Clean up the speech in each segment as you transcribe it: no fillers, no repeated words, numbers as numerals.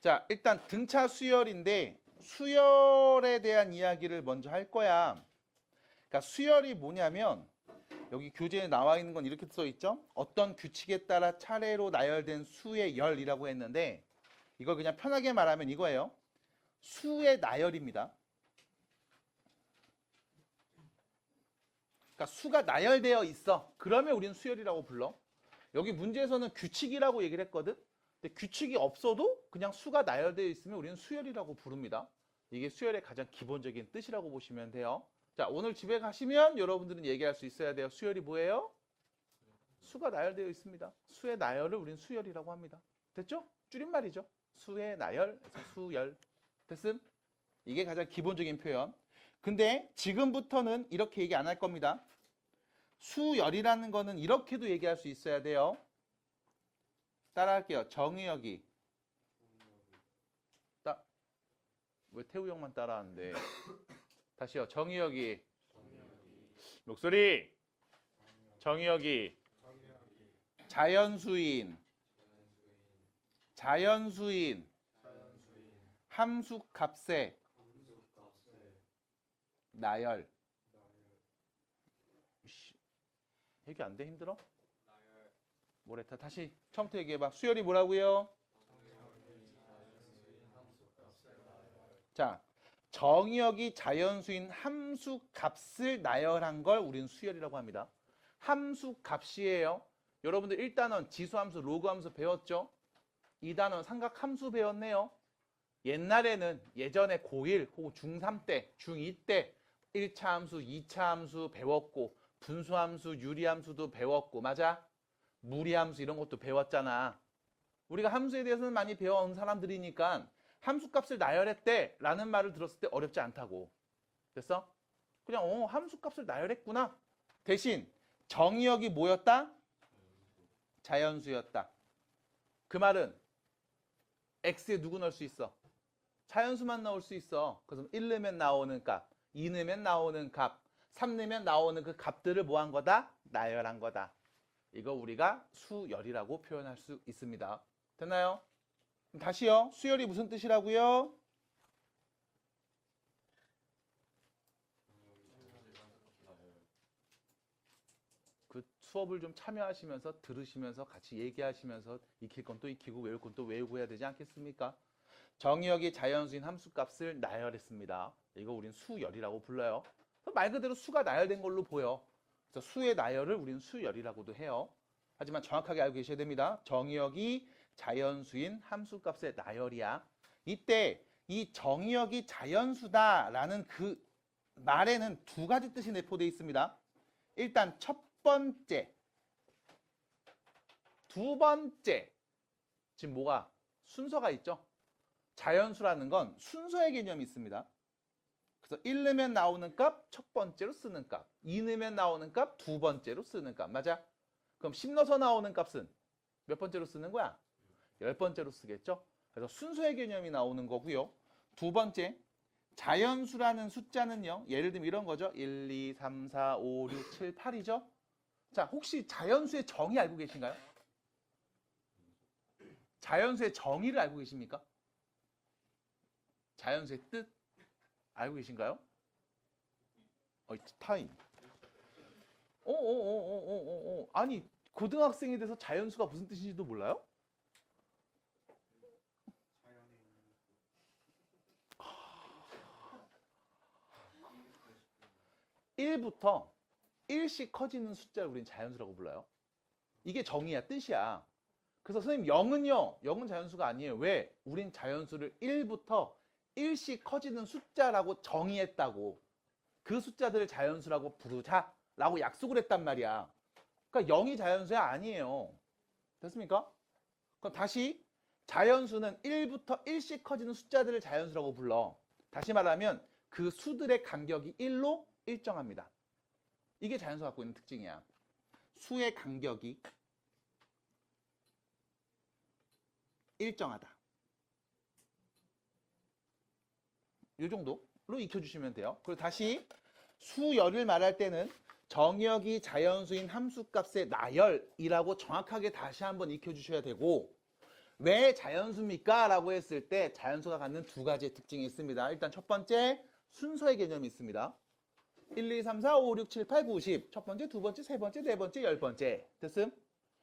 자, 일단 등차 수열인데 수열에 대한 이야기를 먼저 할 거야. 그러니까 수열이 뭐냐면 여기 교재에 나와 있는 건 이렇게 써 있죠? 어떤 규칙에 따라 차례로 나열된 수의 열이라고 했는데 이걸 그냥 편하게 말하면 이거예요. 수의 나열입니다. 그러니까 수가 나열되어 있어. 그러면 우리는 수열이라고 불러. 여기 문제에서는 규칙이라고 얘기를 했거든. 근데 규칙이 없어도 그냥 수가 나열되어 있으면 우리는 수열이라고 부릅니다. 이게 수열의 가장 기본적인 뜻이라고 보시면 돼요. 자, 오늘 집에 가시면 여러분들은 얘기할 수 있어야 돼요. 수열이 뭐예요? 수가 나열되어 있습니다. 수의 나열을 우리는 수열이라고 합니다. 됐죠? 줄임말이죠. 수의 나열, 수열. 됐음? 이게 가장 기본적인 표현. 근데 지금부터는 이렇게 얘기 안 할 겁니다. 수열이라는 거는 이렇게도 얘기할 수 있어야 돼요. 따라할게요. 정의역이. 왜 태우 형만 따라하는데. 다시요. 정의역이. 목소리. 정의역이. 자연수인. 자연수인. 함수값의 나열. 얘기 안 돼? 힘들어? 뭐랬다? 다시 처음부터 얘기해봐. 수열이 뭐라고요? 자, 정의역이 자연수인 함수값을 나열한 걸 우리는 수열이라고 합니다. 함수값이에요. 여러분들 1단원 지수함수, 로그함수 배웠죠? 2단원 삼각함수 배웠네요. 옛날에는 예전에 고1 혹은 중3 때, 중2 때 1차 함수, 2차 함수 배웠고 분수함수, 유리함수도 배웠고 맞아? 무리함수 이런 것도 배웠잖아. 우리가 함수에 대해서는 많이 배워온 사람들이니까 함수값을 나열했대 라는 말을 들었을 때 어렵지 않다고. 됐어? 그냥 함수값을 나열했구나. 대신 정의역이 뭐였다? 자연수였다. 그 말은 x에 누구 넣을 수 있어? 자연수만 넣을 수 있어. 그래서 1 넣으면 나오는 값, 2 넣으면 나오는 값, 3 넣으면 나오는 그 값들을 뭐 한 거다? 나열한 거다. 이거 우리가 수열이라고 표현할 수 있습니다. 됐나요? 다시요. 수열이 무슨 뜻이라고요? 그 수업을 좀 참여하시면서 들으시면서 같이 얘기하시면서 익힐 건 또 익히고 외울 건 또 외우고 해야 되지 않겠습니까? 정의역이 자연수인 함수값을 나열했습니다. 이거 우린 수열이라고 불러요. 말 그대로 수가 나열된 걸로 보여. 그래서 수의 나열을 우린 수열이라고도 해요. 하지만 정확하게 알고 계셔야 됩니다. 정의역이 자연수인 함수값의 나열이야. 이때 이 정의역이 자연수다라는 그 말에는 두 가지 뜻이 내포되어 있습니다. 일단 첫 번째, 두 번째. 지금 뭐가? 순서가 있죠? 자연수라는 건 순서의 개념이 있습니다. 그래서 1 넣으면 나오는 값 첫 번째로 쓰는 값, 2 넣으면 나오는 값 두 번째로 쓰는 값. 맞아? 그럼 10 넣어서 나오는 값은 몇 번째로 쓰는 거야? 10번째로 쓰겠죠? 그래서 순서의 개념이 나오는 거고요. 두 번째, 자연수라는 숫자는요. 예를 들면 이런 거죠. 1, 2, 3, 4, 5, 6, 7, 8이죠? 자, 혹시 자연수의 정의 알고 계신가요? 자연수의 정의를 알고 계십니까? 자연수의 뜻 알고 계신가요? 타임. 아니, 고등학생이 돼서 자연수가 무슨 뜻인지도 몰라요? (1부터) 1씩 커지는 숫자를 우린 자연수라고 불러요. 이게 정의야, 뜻이야. 그래서 선생님 0은요? 0은 자연수가 아니에요. 왜? 우린 자연수를 1부터 1씩 커지는 숫자라고 정의했다고. 그 숫자들을 자연수라고 부르자라고 약속을 했단 말이야. 그러니까 0이 자연수야? 아니에요. 됐습니까? 그럼 다시 자연수는 1부터 1씩 커지는 숫자들을 자연수라고 불러. 다시 말하면 그 수들의 간격이 1로 일정합니다. 이게 자연수가 갖고 있는 특징이야. 수의 간격이 일정하다. 이 정도로 익혀주시면 돼요. 그리고 다시 수열을 말할 때는 정의역이 자연수인 함수값의 나열이라고 정확하게 다시 한번 익혀주셔야 되고, 왜 자연수입니까? 라고 했을 때 자연수가 갖는 두 가지의 특징이 있습니다. 일단 첫 번째, 순서의 개념이 있습니다. 1, 2, 3, 4, 5, 6, 7, 8, 9, 10. 첫 번째, 두 번째, 세 번째, 네 번째, 10번째. 됐음?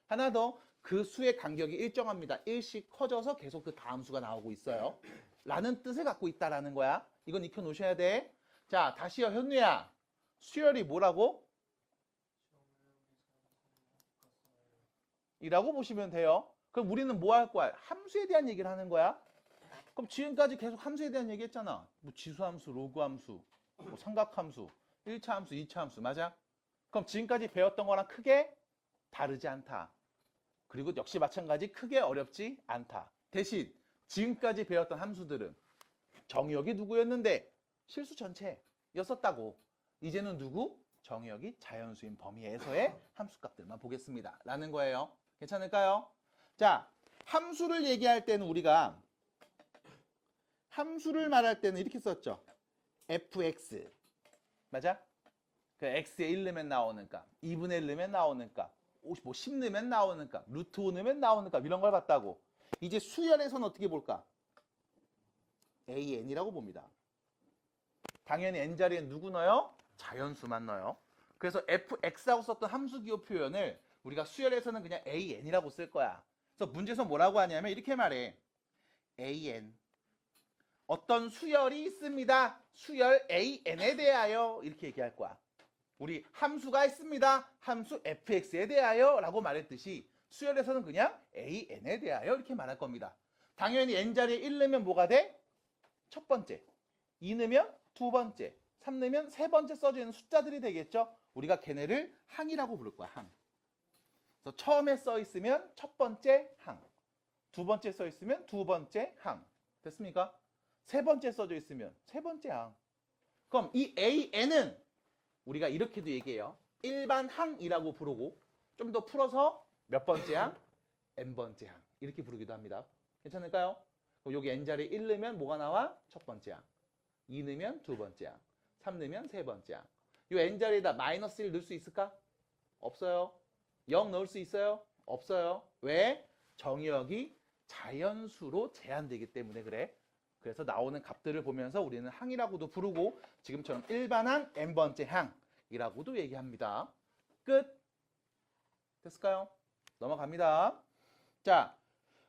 하나 더, 그 수의 간격이 일정합니다. 1씩 커져서 계속 그 다음 수가 나오고 있어요. 라는 뜻을 갖고 있다라는 거야. 이건 익혀 놓으셔야 돼. 자, 다시요, 현우야. 수열이 뭐라고? 이라고 보시면 돼요. 그럼 우리는 뭐 할 거야? 함수에 대한 얘기를 하는 거야. 그럼 지금까지 계속 함수에 대한 얘기 했잖아. 뭐 지수함수, 로그함수, 뭐 삼각함수, 1차 함수, 2차 함수. 맞아? 그럼 지금까지 배웠던 거랑 크게 다르지 않다. 그리고 역시 마찬가지 크게 어렵지 않다. 대신 지금까지 배웠던 함수들은 정의역이 누구였는데 실수 전체였었다고. 이제는 누구? 정의역이 자연수인 범위에서의 함수값들만 보겠습니다. 라는 거예요. 괜찮을까요? 자, 함수를 얘기할 때는 우리가 함수를 말할 때는 이렇게 썼죠. fx. 맞아? 그 x에 1 넣으면 나오는 값, 2분의 1 넣으면 나오는 값, 뭐 10 넣으면 나오는 값, 루트 5 넣으면 나오는 값 이런 걸 봤다고. 이제 수열에서는 어떻게 볼까? an이라고 봅니다. 당연히 n자리에 누구 넣어요? 자연수만 넣어요. 그래서 fx하고 썼던 함수 기호 표현을 우리가 수열에서는 그냥 an이라고 쓸 거야. 그래서 문제에서 뭐라고 하냐면 이렇게 말해. an. 어떤 수열이 있습니다. 수열 an에 대하여 이렇게 얘기할 거야. 우리 함수가 있습니다. 함수 fx에 대하여 라고 말했듯이 수열에서는 그냥 an에 대하여 이렇게 말할 겁니다. 당연히 n자리에 1 넣으면 뭐가 돼? 첫 번째. 2 넣으면 두 번째. 3 넣으면 세 번째 써져 있는 숫자들이 되겠죠. 우리가 걔네를 항이라고 부를 거야. 항. 그래서 처음에 써 있으면 첫 번째 항. 두 번째 써 있으면 두 번째 항. 됐습니까? 세 번째 써져 있으면 세 번째 항. 그럼 이 an은 우리가 이렇게도 얘기해요. 일반 항이라고 부르고 좀 더 풀어서 몇 번째 항? n번째 항. 이렇게 부르기도 합니다. 괜찮을까요? 그럼 여기 n자리에 1 넣으면 뭐가 나와? 첫 번째 항. 2 넣으면 두 번째 항. 3 넣으면 세 번째 항. 이 n자리에다 마이너스 1 넣을 수 있을까? 없어요. 0 넣을 수 있어요? 없어요. 왜? 정의역이 자연수로 제한되기 때문에 그래. 그래서 나오는 값들을 보면서 우리는 항이라고도 부르고 지금처럼 일반항 n번째 항이라고도 얘기합니다. 끝. 됐을까요? 넘어갑니다. 자,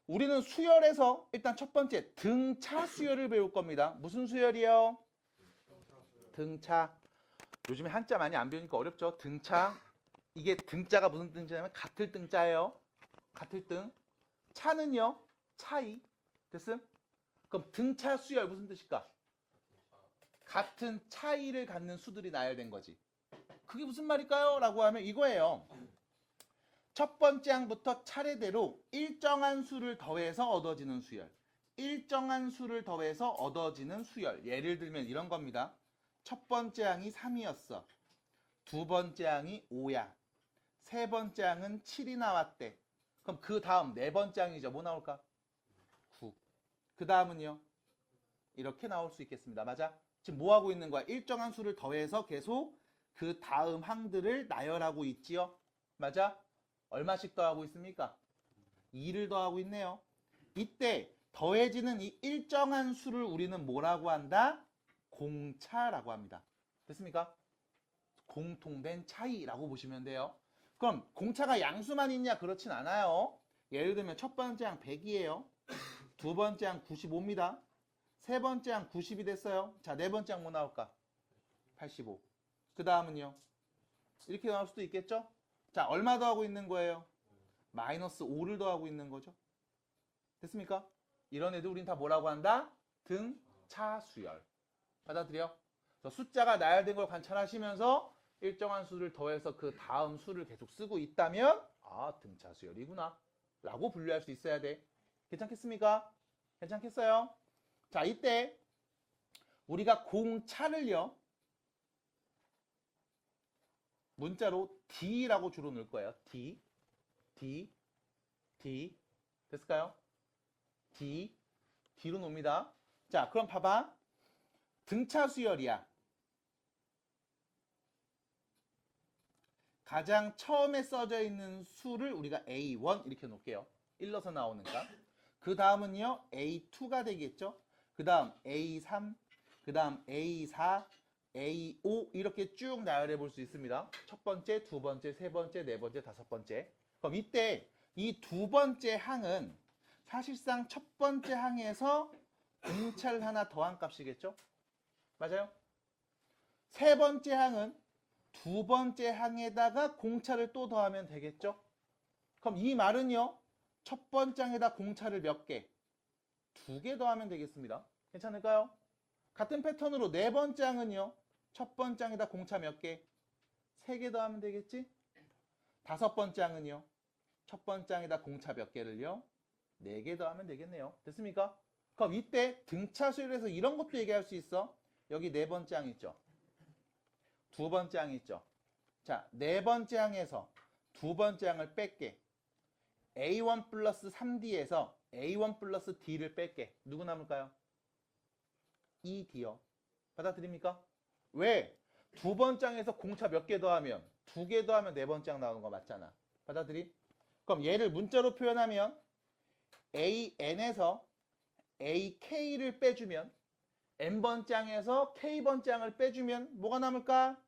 우리는 수열에서 일단 첫 번째 등차 수열을 배울 겁니다. 무슨 수열이요? 등차. 요즘에 한자 많이 안 배우니까 어렵죠? 등차. 이게 등자가 무슨 등자냐면 같을 등자예요. 같을 등. 차는요? 차이. 됐음? 그럼 등차 수열 무슨 뜻일까? 같은 차이를 갖는 수들이 나열된 거지. 그게 무슨 말일까요? 라고 하면 이거예요. 첫 번째 항부터 차례대로 일정한 수를 더해서 얻어지는 수열. 일정한 수를 더해서 얻어지는 수열. 예를 들면 이런 겁니다. 첫 번째 항이 3이었어. 두 번째 항이 5야. 세 번째 항은 7이 나왔대. 그럼 그 다음 네 번째 항이죠. 뭐 나올까? 9. 그 다음은요? 이렇게 나올 수 있겠습니다. 맞아? 지금 뭐 하고 있는 거야? 일정한 수를 더해서 계속 그 다음 항들을 나열하고 있지요. 맞아? 얼마씩 더하고 있습니까? 2를 더하고 있네요. 이때 더해지는 이 일정한 수를 우리는 뭐라고 한다? 공차라고 합니다. 됐습니까? 공통된 차이라고 보시면 돼요. 그럼 공차가 양수만 있냐? 그렇진 않아요. 예를 들면 첫 번째 항 100이에요. 두 번째 항 95입니다. 세 번째 항 90이 됐어요. 자, 네 번째 항 뭐 나올까? 85. 그 다음은요? 이렇게 나올 수도 있겠죠? 자, 얼마 더하고 있는 거예요? 마이너스 5를 더하고 있는 거죠. 됐습니까? 이런 애들 우린 다 뭐라고 한다? 등차수열. 받아들여? 숫자가 나열된 걸 관찰하시면서 일정한 수를 더해서 그 다음 수를 계속 쓰고 있다면 아, 등차수열이구나 라고 분류할 수 있어야 돼. 괜찮겠습니까? 괜찮겠어요? 자, 이때 우리가 공차를요 문자로 D라고 주로 넣을 거예요. D, D, D. 됐을까요? D, D로 놉니다. 자, 그럼 봐봐. 등차 수열이야. 가장 처음에 써져 있는 수를 우리가 A1 이렇게 놓을게요. 1 넣어서 나오니까. 그 다음은요, A2가 되겠죠? 그 다음 A3, 그 다음 A4, A5 이렇게 쭉 나열해 볼 수 있습니다. 첫 번째, 두 번째, 세 번째, 네 번째, 다섯 번째. 그럼 이때 이 두 번째 항은 사실상 첫 번째 항에서 공차를 하나 더한 값이겠죠? 맞아요? 세 번째 항은 두 번째 항에다가 공차를 또 더하면 되겠죠? 그럼 이 말은요, 첫 번째 항에다 공차를 몇 개? 두 개 더하면 되겠습니다. 괜찮을까요? 같은 패턴으로 네 번째 항은요, 첫 번째 항에다 공차 몇 개? 세 개 더하면 되겠지? 다섯 번째 항은요, 첫 번째 항에다 공차 몇 개를요? 네 개 더하면 되겠네요. 됐습니까? 그럼 이때 등차 수열에서 이런 것도 얘기할 수 있어. 여기 네 번째 항 있죠? 두 번째 항 있죠? 자, 네 번째 항에서 두 번째 항을 뺄게. A1 플러스 3D에서 A1 플러스 D를 뺄게. 누구 남을까요? 2D요. 받아들입니까? 왜? 두 번째 항에서 공차 몇 개 더하면? 두 개 더하면 네 번째 항 나오는 거 맞잖아. 받아들이? 그럼 얘를 문자로 표현하면 AN에서 AK를 빼주면 N번째 항에서 K번째 항을 빼주면 뭐가 남을까?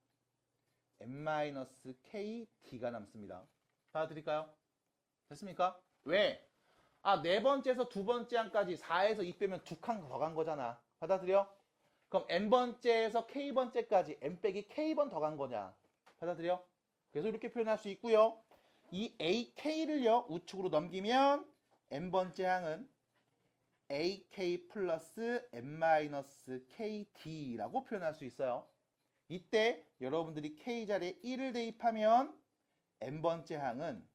N-KD가 남습니다. 받아들일까요? 됐습니까? 왜? 아, 네 번째에서 두 번째 항까지 4에서 2 빼면 두 칸 더 간 거잖아. 받아들여? 그럼 N번째에서 K번째까지 N 빼기 K번 더 간 거냐. 받아들여? 그래서 이렇게 표현할 수 있고요. 이 AK를요, 우측으로 넘기면 N번째 항은 AK 플러스 N-KD라고 표현할 수 있어요. 이때 여러분들이 K 자리에 1을 대입하면 N번째 항은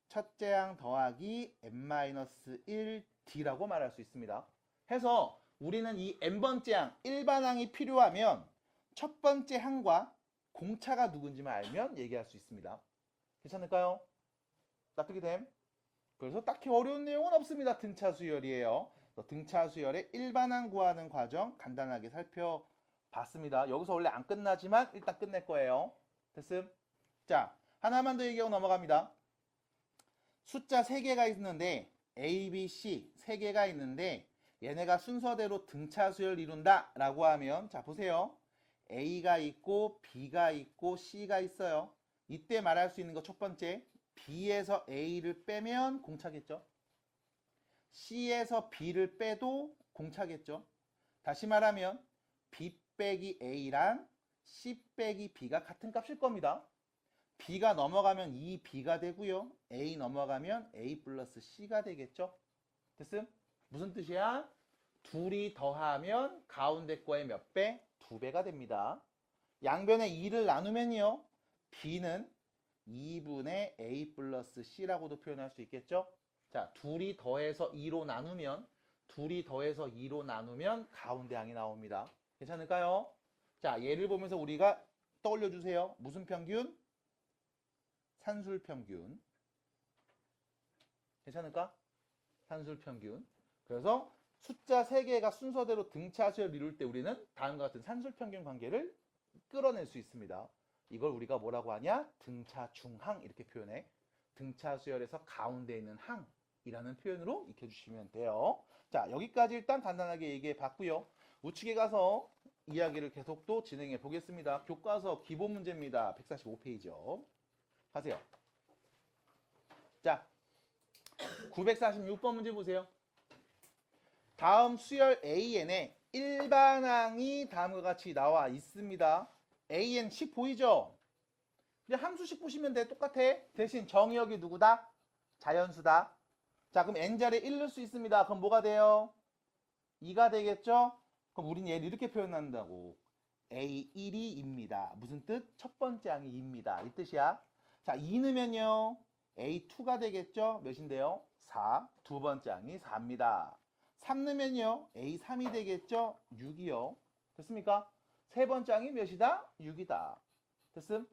첫째 항 더하기 N-1D라고 말할 수 있습니다. 해서 우리는 이 N번째 항, 일반항이 필요하면 첫 번째 항과 공차가 누군지만 알면 얘기할 수 있습니다. 괜찮을까요? 납득이 됨? 그래서 딱히 어려운 내용은 없습니다. 등차 수열이에요. 등차 수열의 일반항 구하는 과정 간단하게 살펴봤습니다. 여기서 원래 안 끝나지만 일단 끝낼 거예요. 됐음? 자, 하나만 더 얘기하고 넘어갑니다. 숫자 3개가 있는데 A, B, C 3개가 있는데 얘네가 순서대로 등차 수열을 이룬다 라고 하면 자 보세요. A가 있고 B가 있고 C가 있어요. 이때 말할 수 있는 거 첫 번째, B에서 A를 빼면 공차겠죠. C에서 B를 빼도 공차겠죠. 다시 말하면 B 빼기 A랑 C 빼기 B가 같은 값일 겁니다. B가 넘어가면 2B가 되고요. A 넘어가면 A 플러스 C가 되겠죠. 됐음? 무슨 뜻이야? 둘이 더하면 가운데 거의 몇 배? 2배가 됩니다. 양변에 2를 나누면요. B는 2분의 A 플러스 C라고도 표현할 수 있겠죠. 자, 둘이 더해서 2로 나누면 가운데 항이 나옵니다. 괜찮을까요? 자, 예를 보면서 우리가 떠올려 주세요. 무슨 평균? 산술평균. 괜찮을까? 산술평균. 그래서 숫자 3개가 순서대로 등차수열을 이룰 때 우리는 다음과 같은 산술평균 관계를 끌어낼 수 있습니다. 이걸 우리가 뭐라고 하냐? 등차중항 이렇게 표현해. 등차수열에서 가운데 있는 항이라는 표현으로 익혀주시면 돼요. 자, 여기까지 일단 간단하게 얘기해 봤고요. 우측에 가서 이야기를 계속 또 진행해 보겠습니다. 교과서 기본 문제입니다. 145페이지요. 가세요. 자, 946번 문제 보세요. 다음 수열 AN에 일반항이 다음과 같이 나와 있습니다. AN 10 보이죠? 이제 함수식 보시면 돼. 똑같아. 대신 정의역이 누구다? 자연수다. 자, 그럼 N자리에 1 넣을 수 있습니다. 그럼 뭐가 돼요? 2가 되겠죠? 그럼 우린 얘를 이렇게 표현한다고. A1이 2입니다. 무슨 뜻? 첫 번째 항이 2입니다. 이 뜻이야. 자, 2 넣으면요. A2가 되겠죠? 몇인데요? 4. 두 번째 항이 4입니다. 3 넣으면요. A3이 되겠죠? 6이요. 됐습니까? 세 번째 항이 몇이다? 6이다. 됐음?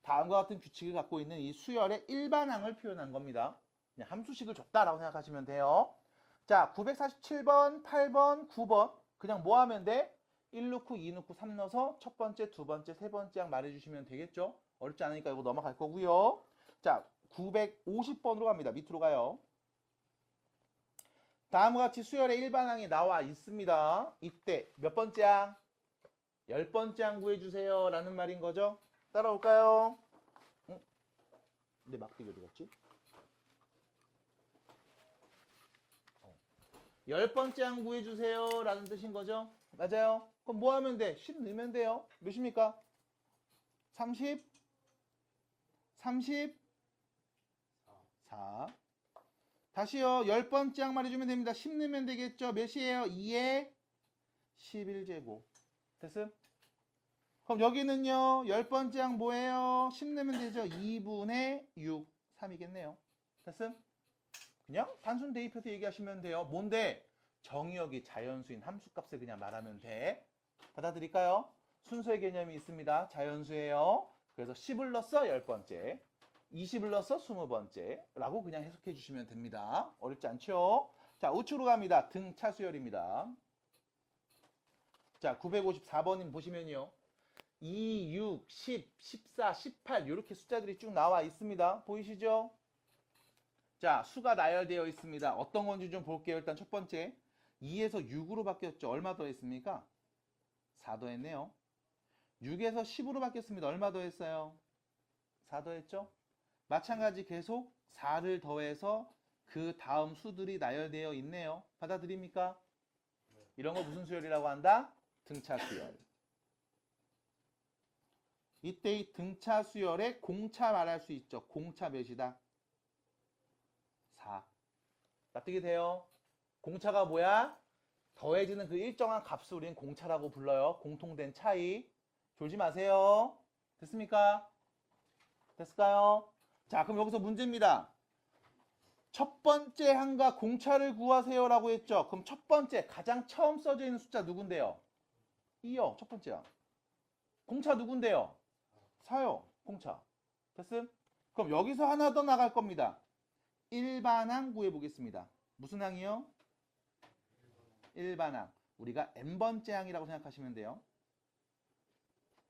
다음과 같은 규칙을 갖고 있는 이 수열의 일반항을 표현한 겁니다. 그냥 함수식을 줬다라고 생각하시면 돼요. 자, 947번, 8번, 9번 그냥 뭐 하면 돼? 1 넣고 2 넣고 3 넣어서 첫 번째, 두 번째, 세 번째 항 말해주시면 되겠죠? 어렵지 않으니까 이거 넘어갈 거고요. 자, 950번으로 갑니다. 밑으로 가요. 다음과 같이 수열의 일반항이 나와 있습니다. 이때 몇 번째 항? 10번째 항 구해주세요 라는 말인 거죠. 따라올까요? 응? 내 막대기 어디 갔지? 10번째 항 구해주세요 라는 뜻인 거죠. 맞아요. 그럼 뭐 하면 돼? 10 넣으면 돼요. 몇입니까? 30? 34. 다시요. 10번째 항 말해주면 됩니다. 10 넣으면 되겠죠. 몇이에요? 2에 11제곱. 됐음? 그럼 여기는요. 10번째 항 뭐예요? 10 넣으면 되죠. 2분의 6. 3이겠네요. 됐음? 그냥 단순 대입해서 얘기하시면 돼요. 뭔데? 정의역이 자연수인 함수값을 그냥 말하면 돼. 받아들일까요? 순서의 개념이 있습니다. 자연수예요. 그래서 10을 넣었어 10번째, 20을 넣어서 20번째 라고 그냥 해석해 주시면 됩니다. 어렵지 않죠? 자, 우측으로 갑니다. 등차 수열입니다. 자, 954번님 보시면요. 2, 6, 10, 14, 18 이렇게 숫자들이 쭉 나와 있습니다. 보이시죠? 자, 수가 나열되어 있습니다. 어떤 건지 좀 볼게요. 일단 첫 번째 2에서 6으로 바뀌었죠. 얼마 더했습니까? 4 더했네요. 6에서 10으로 바뀌었습니다. 얼마 더했어요? 4 더했죠? 마찬가지 계속 4를 더해서 그 다음 수들이 나열되어 있네요. 받아들입니까? 이런 거 무슨 수열이라고 한다? 등차 수열. 이때 이 등차 수열에 공차 말할 수 있죠. 공차 몇이다? 4. 납득이 돼요? 공차가 뭐야? 더해지는 그 일정한 값을 우리는 공차라고 불러요. 공통된 차이. 졸지 마세요. 됐습니까? 됐을까요? 자, 그럼 여기서 문제입니다. 첫 번째 항과 공차를 구하세요 라고 했죠. 그럼 첫 번째 가장 처음 써져 있는 숫자 누군데요? 2요. 첫 번째야. 공차 누군데요? 4요. 공차. 됐음? 그럼 여기서 하나 더 나갈 겁니다. 일반항 구해보겠습니다. 무슨 항이요? 일반항. 우리가 n번째 항이라고 생각하시면 돼요.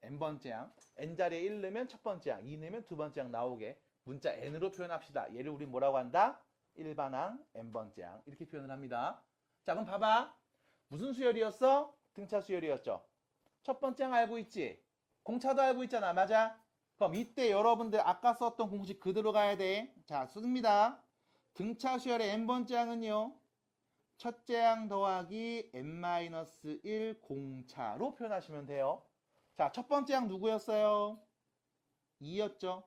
n번째 항. n자리에 1 넣으면 첫 번째 항, 2 넣으면 두 번째 항 나오게 문자 n으로 표현합시다. 얘를 우리 뭐라고 한다? 일반항, n번째 항. 이렇게 표현을 합니다. 자, 그럼 봐봐. 무슨 수열이었어? 등차 수열이었죠. 첫 번째 항 알고 있지? 공차도 알고 있잖아. 맞아? 그럼 이때 여러분들 아까 썼던 공식 그대로 가야 돼. 자, 씁니다. 등차 수열의 n번째 항은요. 첫째 항 더하기 n-1 공차로 표현하시면 돼요. 자, 첫 번째 항 누구였어요? 2였죠.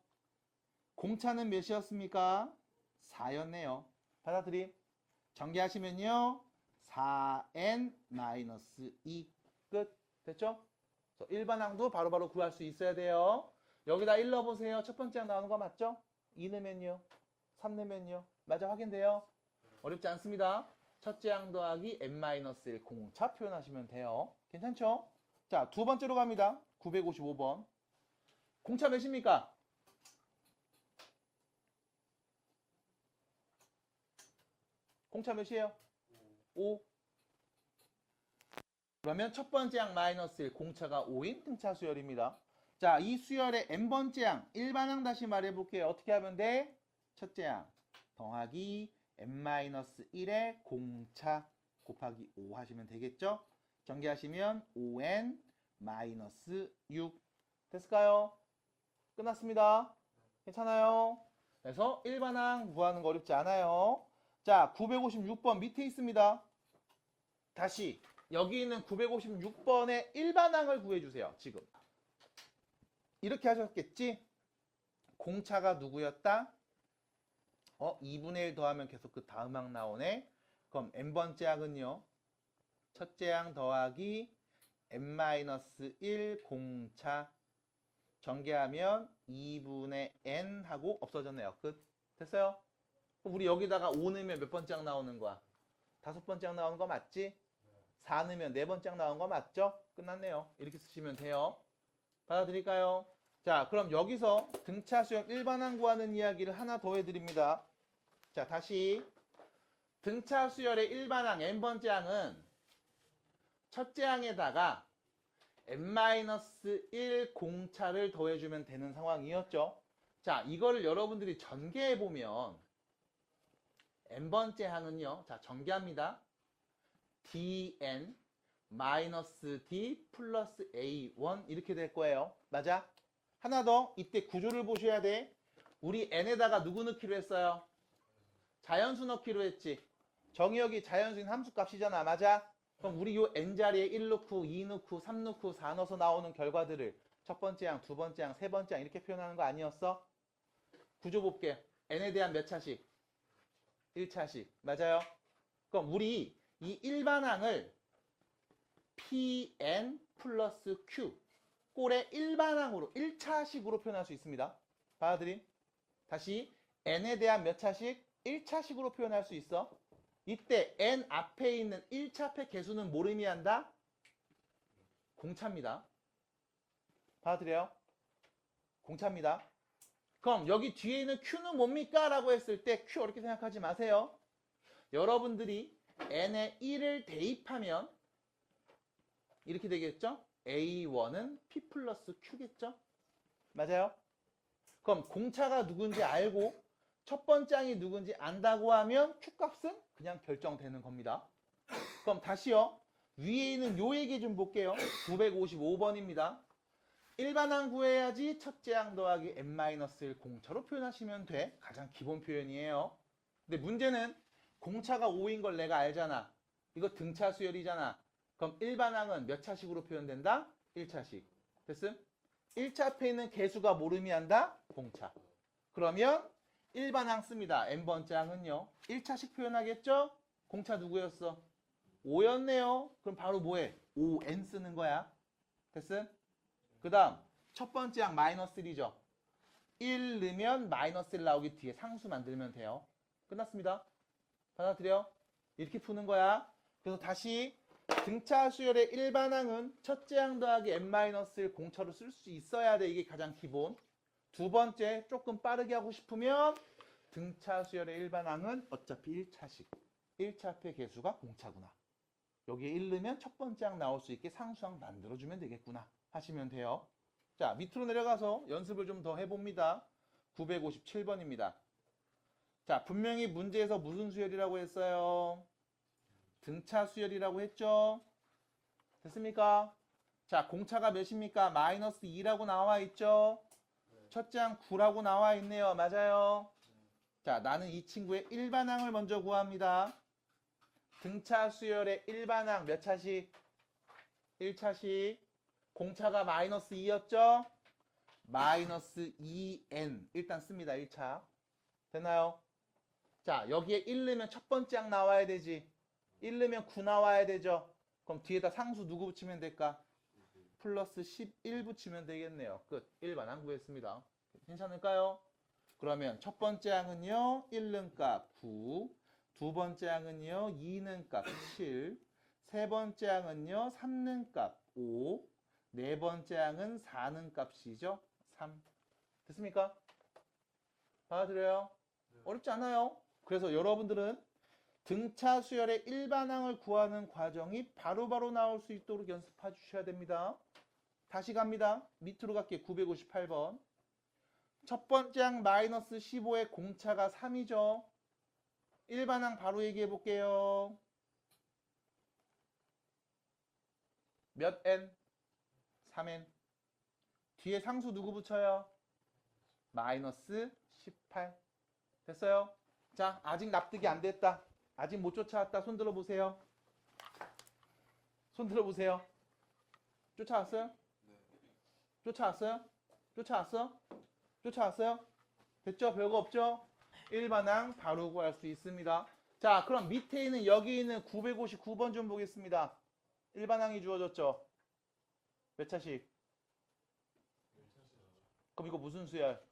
공차는 몇이었습니까? 4였네요. 받아들임. 전개하시면요. 4n-2 끝. 됐죠? 일반항도 바로바로 구할 수 있어야 돼요. 여기다 1 넣어보세요. 첫 번째 항 나오는 거 맞죠? 2 넣으면요. 3 넣으면요. 맞아, 확인돼요? 어렵지 않습니다. 첫째 항 더하기 n-1 공차 표현하시면 돼요. 괜찮죠? 자, 두 번째로 갑니다. 955번. 공차 몇입니까? 공차 몇이에요? 5. 그러면 첫 번째 항 -1 공차가 5인 등차 수열입니다. 자, 이 수열의 n번째 항 일반항 다시 말해볼게요. 어떻게 하면 돼? 첫째 항 더하기 n-1의 공차 곱하기 5 하시면 되겠죠? 전개하시면 5n-6 됐을까요? 끝났습니다. 괜찮아요? 그래서 일반항 구하는 거 어렵지 않아요. 자, 956번 밑에 있습니다. 다시 여기 있는 956번의 일반항을 구해주세요. 지금 이렇게 하셨겠지? 공차가 누구였다? 2분의 1 더하면 계속 그 다음 항 나오네. 그럼 n번째 항은요. 첫째 항 더하기 n-1 공차 전개하면 2분의 n 하고 없어졌네요. 끝. 됐어요? 우리 여기다가 5 넣으면 몇 번째 항 나오는 거야? 5번째 항 나오는 거 맞지? 4 넣으면 4번째 항 나오는 거 맞죠? 끝났네요. 이렇게 쓰시면 돼요. 받아들일까요? 자, 그럼 여기서 등차 수열 일반항 구하는 이야기를 하나 더 해드립니다. 자, 다시 등차 수열의 일반항 n번째 항은 첫째 항에다가 n-1 공차를 더해주면 되는 상황이었죠. 자, 이거를 여러분들이 전개해보면 n번째 항은요. 자, 전개합니다. dn 마이너스 d 플러스 a1 이렇게 될 거예요. 맞아? 하나 더. 이때 구조를 보셔야 돼. 우리 n에다가 누구 넣기로 했어요? 자연수 넣기로 했지. 정의역이 자연수인 함수값이잖아. 맞아? 그럼 우리 요 n자리에 1 넣고 2 넣고 3 넣고 4 넣어서 나오는 결과들을 첫 번째 항, 두 번째 항, 세 번째 항 이렇게 표현하는 거 아니었어? 구조 볼게. n에 대한 몇 차식? 1차식. 맞아요? 그럼 우리 이 일반항을 pn 플러스 q 꼴의 일반항으로 1차식으로 표현할 수 있습니다. 받아들임? 다시 n에 대한 몇 차식? 1차식으로 표현할 수 있어. 이때 n 앞에 있는 1차표 개수는 뭘 의미한다? 공차입니다. 받아들여요? 공차입니다. 그럼 여기 뒤에 있는 q는 뭡니까? 라고 했을 때 q 어렵게 생각하지 마세요. 여러분들이 n에 1을 대입하면 이렇게 되겠죠? a1은 p 플러스 q겠죠? 맞아요? 그럼 공차가 누군지 알고 첫 번째 항이 누군지 안다고 하면 q값은 그냥 결정되는 겁니다. 그럼 다시요. 위에 있는 요 얘기 좀 볼게요. 955번입니다. 일반항 구해야지 첫째 항 더하기 n-1 공차로 표현하시면 돼. 가장 기본 표현이에요. 근데 문제는 공차가 5인 걸 내가 알잖아. 이거 등차 수열이잖아. 그럼 일반항은 몇 차식으로 표현된다? 1차식. 됐음? 1차 앞에 있는 개수가 뭘 의미한다? 공차. 그러면 일반항 씁니다. n번째 항은요. 1차식 표현하겠죠? 공차 누구였어? 5였네요. 그럼 바로 뭐해? 5n 쓰는 거야. 됐음? 그 다음 첫 번째 항 마이너스 1이죠. 1 넣으면 마이너스 1 나오기 뒤에 상수 만들면 돼요. 끝났습니다. 받아들여? 이렇게 푸는 거야. 그래서 다시 등차 수열의 일반항은 첫째 항 더하기 n-1 공차로 쓸 수 있어야 돼. 이게 가장 기본. 두 번째 조금 빠르게 하고 싶으면 등차 수열의 일반항은 어차피 1차식. 1차표 개수가 공차구나. 여기에 1 넣으면 첫 번째 항 나올 수 있게 상수항 만들어주면 되겠구나 하시면 돼요. 자, 밑으로 내려가서 연습을 좀 더 해봅니다. 957번입니다. 자, 분명히 문제에서 무슨 수열이라고 했어요? 등차 수열이라고 했죠? 됐습니까? 자, 공차가 몇입니까? 마이너스 2라고 나와 있죠? 첫째 항 9라고 나와 있네요. 맞아요? 자, 나는 이 친구의 일반항을 먼저 구합니다. 등차 수열의 일반항 몇 차식? 1차식. 공차가 마이너스 2였죠? 마이너스 2n. 일단 씁니다. 1차. 됐나요? 자, 여기에 1 넣으면 첫 번째 항 나와야 되지. 1 넣으면 9 나와야 되죠? 그럼 뒤에다 상수 누구 붙이면 될까? 플러스 11 붙이면 되겠네요. 끝. 일반항 구했습니다. 괜찮을까요? 그러면 첫 번째 항은요. 1는 값 9. 두 번째 항은요. 2는 값 7. 세 번째 항은요. 3는 값 5. 네 번째 항은 4는 값이죠. 3. 됐습니까? 받아들여요? 어렵지 않아요. 그래서 여러분들은 등차 수열의 일반항을 구하는 과정이 바로바로 나올 수 있도록 연습해 주셔야 됩니다. 다시 갑니다. 밑으로 갈게요. 958번. 첫 번째 항 마이너스 15의 공차가 3이죠. 일반항 바로 얘기해 볼게요. 몇 n? 3n. 뒤에 상수 누구 붙여요? 마이너스 18. 됐어요? 자, 아직 납득이 안 됐다. 아직 못 쫓아왔다. 손 들어보세요. 손 들어보세요. 쫓아왔어요? 쫓아왔어요? 쫓아왔어? 쫓아왔어요? 됐죠? 별거 없죠? 일반항 바로 구할 수 있습니다. 자, 그럼 밑에 있는 여기 있는 959번 좀 보겠습니다. 일반항이 주어졌죠? 몇 차식? 그럼 이거 무슨 수열?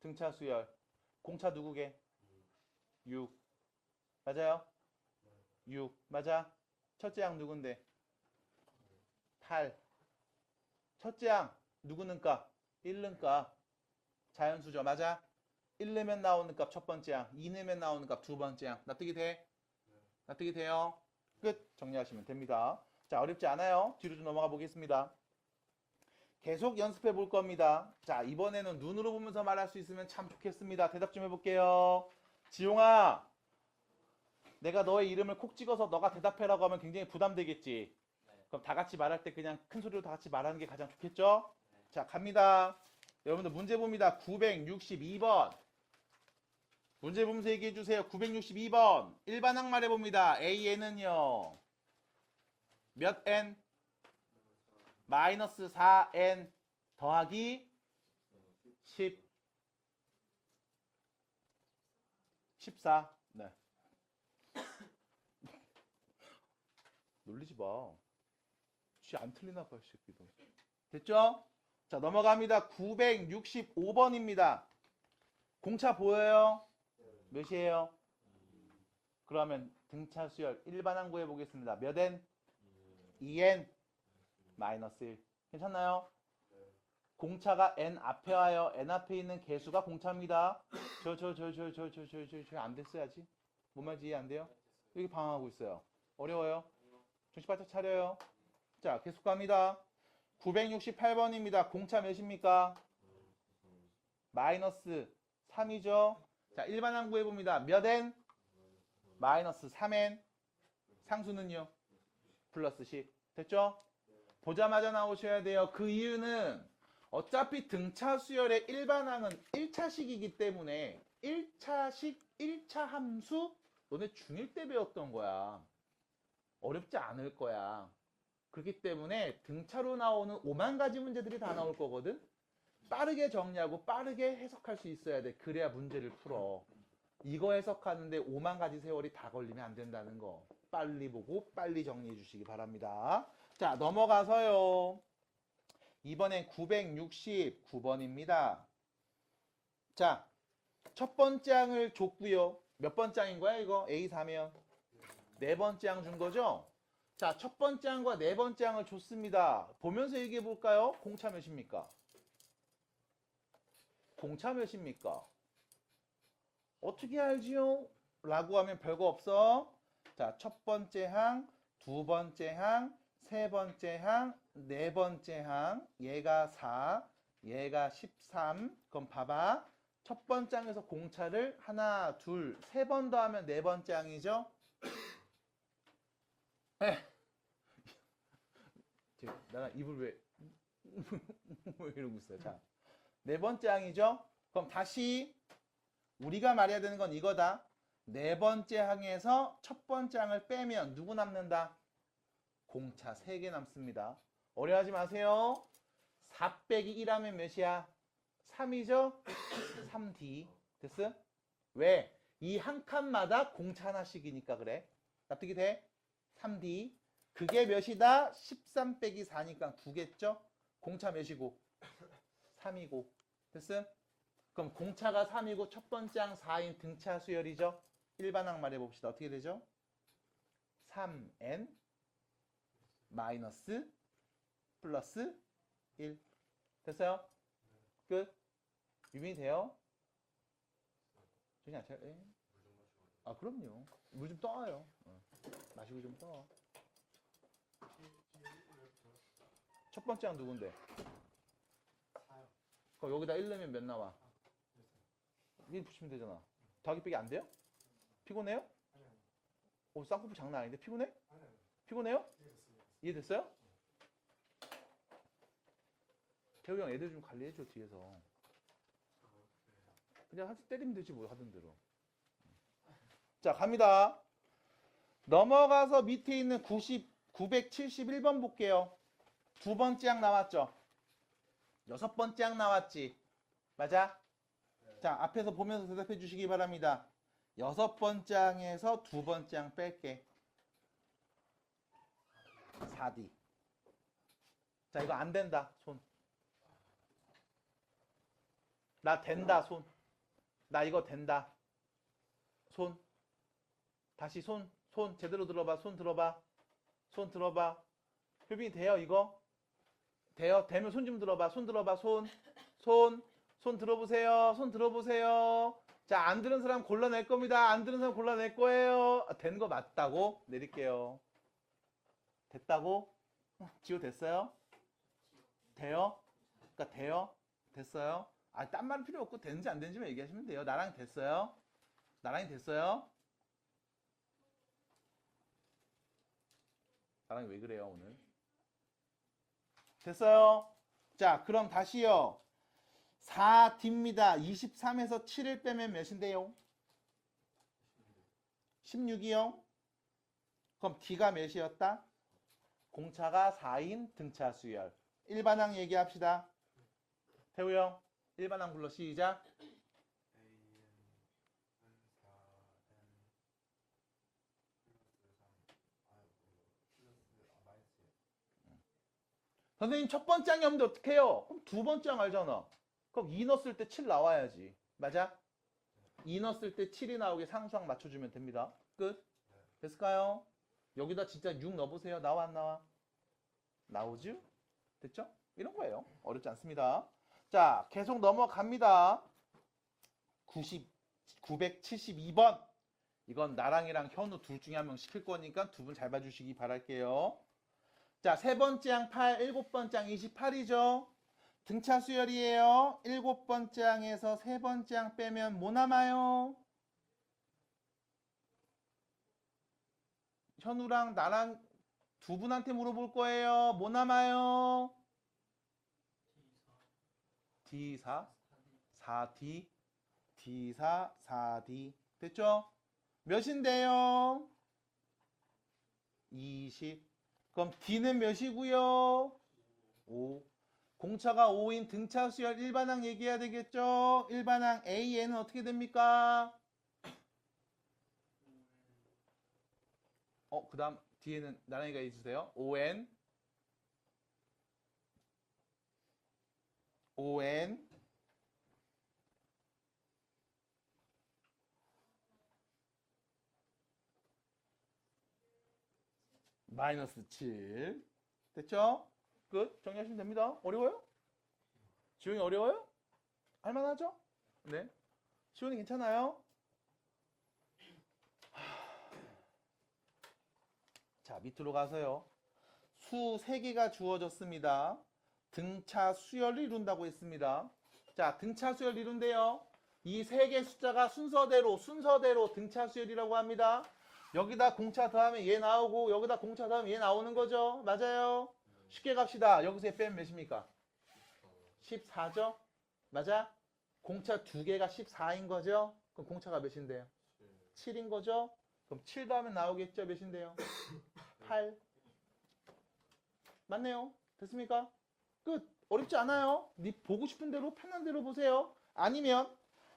등차 수열. 공차 누구게? 6. 맞아요? 6. 맞아? 첫째 항 누군데? 8. 첫째 항 누구는 값? 1는 값. 자연수죠. 맞아? 1 넣으면 나오는 값 첫 번째 항, 2 넣으면 나오는 값 두 번째 항. 납득이 돼? 납득이 돼요? 끝. 정리하시면 됩니다. 자, 어렵지 않아요. 뒤로 좀 넘어가 보겠습니다. 계속 연습해 볼 겁니다. 자, 이번에는 눈으로 보면서 말할 수 있으면 참 좋겠습니다. 대답 좀 해볼게요. 지용아, 내가 너의 이름을 콕 찍어서 너가 대답해라고 하면 굉장히 부담되겠지. 그럼 다 같이 말할 때 그냥 큰 소리로 다 같이 말하는 게 가장 좋겠죠? 자, 갑니다. 여러분들 문제 봅니다. 962번. 문제 보면서 얘기해 주세요. 962번. 일반항 말해 봅니다. AN은요. 몇 N? 마이너스 4N 더하기 10. 14. 네. 놀리지 마. 쥐 안 틀리나 봐, 이 새끼도. 됐죠? 자, 넘어갑니다. 965번입니다. 공차 보여요? 몇이에요? 그러면 등차 수열 일반항 구해 보겠습니다. 몇 N? 2N 마이너스 1. 괜찮나요? 공차가 N 앞에 와요. N 앞에 있는 개수가 공차입니다. 안 됐어야지. 뭔 말인지 이해 안 돼요? 여기 방황하고 있어요. 어려워요? 정신 바짝 차려요. 자, 계속 갑니다. 968번입니다. 공차 몇입니까? 마이너스 3이죠. 자, 일반항 구해봅니다. 몇 N? 마이너스 3N. 상수는요? 플러스 10. 됐죠? 보자마자 나오셔야 돼요. 그 이유는 어차피 등차 수열의 일반항은 1차식이기 때문에 1차식, 1차 함수 너네 중1 때 배웠던 거야. 어렵지 않을 거야. 그렇기 때문에 등차로 나오는 5만 가지 문제들이 다 나올 거거든. 빠르게 정리하고 빠르게 해석할 수 있어야 돼. 그래야 문제를 풀어. 이거 해석하는데 5만 가지 세월이 다 걸리면 안 된다는 거. 빨리 보고 빨리 정리해 주시기 바랍니다. 자, 넘어가서요. 이번엔 969번입니다. 자, 첫 번째 항을 줬고요. 몇 번째 항인 거야 이거? A4면 네 번째 항 준 거죠? 자, 첫 번째 항과 네 번째 항을 줬습니다. 보면서 얘기해 볼까요? 공차 몇입니까? 공차 몇입니까? 어떻게 알지요? 라고 하면 별거 없어. 자, 첫 번째 항, 두 번째 항, 세 번째 항, 네 번째 항. 얘가 4, 얘가 13. 그럼 봐봐. 첫 번째 항에서 공차를 하나, 둘, 세 번 더 하면 네 번째 항이죠? 나랑 입을 왜 이러고 있어요. 자, 네 번째 항이죠? 그럼 다시 우리가 말해야 되는 건 이거다. 네 번째 항에서 첫 번째 항을 빼면 누구 남는다? 공차 3개 남습니다. 어려워하지 마세요. 4 빼기 1 하면 몇이야? 3이죠? 3D. 됐어? 왜? 이 한 칸마다 공차 하나씩이니까 그래. 납득이 돼? 3D. 그게 몇이다? 13 빼기 4니까 9겠죠? 공차 몇이고? 3이고. 됐어? 그럼 공차가 3이고 첫 번째 항 4인 등차 수열이죠? 일반항 말해봅시다. 어떻게 되죠? 3n 마이너스 플러스 1. 됐어요? 끝. 유민이 돼요? 전혀 안 차요? 예? 아, 그럼요. 물 좀 떠와요. 마시고 좀 떠. 첫 번째 항 누군데? 그럼 여기다 1 넣으면 몇 나와? 1 붙이면 되잖아. 더하기 빼기 안 돼요? 피곤해요? 오, 쌍꺼풀 장난 아닌데 피곤해? 피곤해요? 이해됐어요? 태우 형 애들 좀 관리해줘 뒤에서. 그냥 하지 때리면 되지 뭐 하던 대로. 자, 갑니다. 넘어가서 밑에 있는 971번 볼게요. 두 번째 항 나왔죠? 여섯 번째 항 나왔지? 맞아? 자, 앞에서 보면서 대답해 주시기 바랍니다. 여섯 번째 항에서 두 번째 항 뺄게. 4D. 자, 이거 안 된다. 손. 나 된다. 손. 나 이거 된다. 손. 다시 손. 손 제대로 들어봐. 손 들어봐. 손 들어봐. 효빈이 돼요 이거? 돼요? 되면 손 좀 들어봐. 손 들어봐. 손. 손. 손 들어보세요. 손 들어보세요. 자, 안 들은 사람 골라낼 겁니다. 안 들은 사람 골라낼 거예요. 된 거 맞다고? 내릴게요. 됐다고? 지호 됐어요? 돼요? 그러니까 돼요? 됐어요? 아, 딴 말 필요 없고 되는지 안 되는지만 얘기하시면 돼요. 나랑 됐어요? 나랑이 됐어요? 나랑 왜 그래요 오늘? 됐어요? 자 그럼 다시요. 4D입니다. 23에서 7을 빼면 몇인데요? 16이요. 그럼 D가 몇이었다? 공차가 4인 등차 수열. 일반항 얘기합시다. 태우 형, 일반항 불러 시작. 선생님 첫 번째 항이 없는데 어떻게 해요? 그럼 두 번째 항 알잖아. 그럼 2 넣었을 때 7 나와야지. 맞아? 2 넣었을 때 7이 나오게 상수항 맞춰주면 됩니다. 끝. 됐을까요? 여기다 진짜 6 넣어보세요. 나와 안 나와? 나오죠? 됐죠? 이런 거예요. 어렵지 않습니다. 자, 계속 넘어갑니다. 972번. 이건 나랑이랑 현우 둘 중에 한 명 시킬 거니까 두 분 잘 봐주시기 바랄게요. 자, 세 번째 항 8, 일곱 번째 항 28이죠. 등차 수열이에요. 일곱 번째 항에서 세 번째 항 빼면 뭐 남아요? 현우랑 나랑 두 분한테 물어볼 거예요. 뭐 남아요? D4, 4D, D4, 4D. 됐죠? 몇인데요? 20. 그럼 D는 몇이고요? 5. 공차가 5인 등차 수열 일반항 얘기해야 되겠죠? 일반항 AN은 어떻게 됩니까? 그 다음 뒤에는 나란히가 해주세요. ON 마이너스 7. 됐죠? 끝. 정리하시면 됩니다. 어려워요? 지용이 어려워요? 할만하죠? 네. 지용이 괜찮아요? 자, 밑으로 가서요. 수 3개가 주어졌습니다. 등차 수열을 이룬다고 했습니다. 자, 등차 수열 이룬대요. 이 3개 숫자가 순서대로 등차 수열이라고 합니다. 여기다 공차 더하면 얘 나오고 여기다 공차 더하면 얘 나오는 거죠. 맞아요? 쉽게 갑시다. 여기서 빼면 몇입니까? 14죠? 맞아? 공차 2개가 14인 거죠? 그럼 공차가 몇인데요? 7인 거죠? 그럼 7 더하면 나오겠죠? 몇인데요? 8. 맞네요. 됐습니까? 끝. 어렵지 않아요. 네 보고 싶은 대로 편한 대로 보세요. 아니면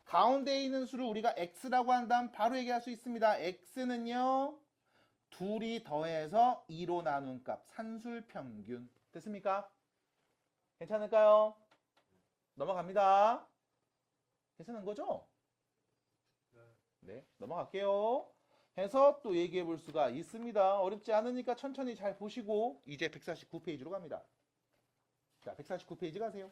가운데 있는 수를 우리가 x라고 한다면 바로 얘기할 수 있습니다. x는요. 둘이 더해서 2로 나눈 값. 산술 평균. 됐습니까? 괜찮을까요? 넘어갑니다. 괜찮은 거죠? 네. 넘어갈게요. 해서 또 얘기해 볼 수가 있습니다. 어렵지 않으니까 천천히 잘 보시고 이제 149페이지로 갑니다. 자, 149페이지 가세요.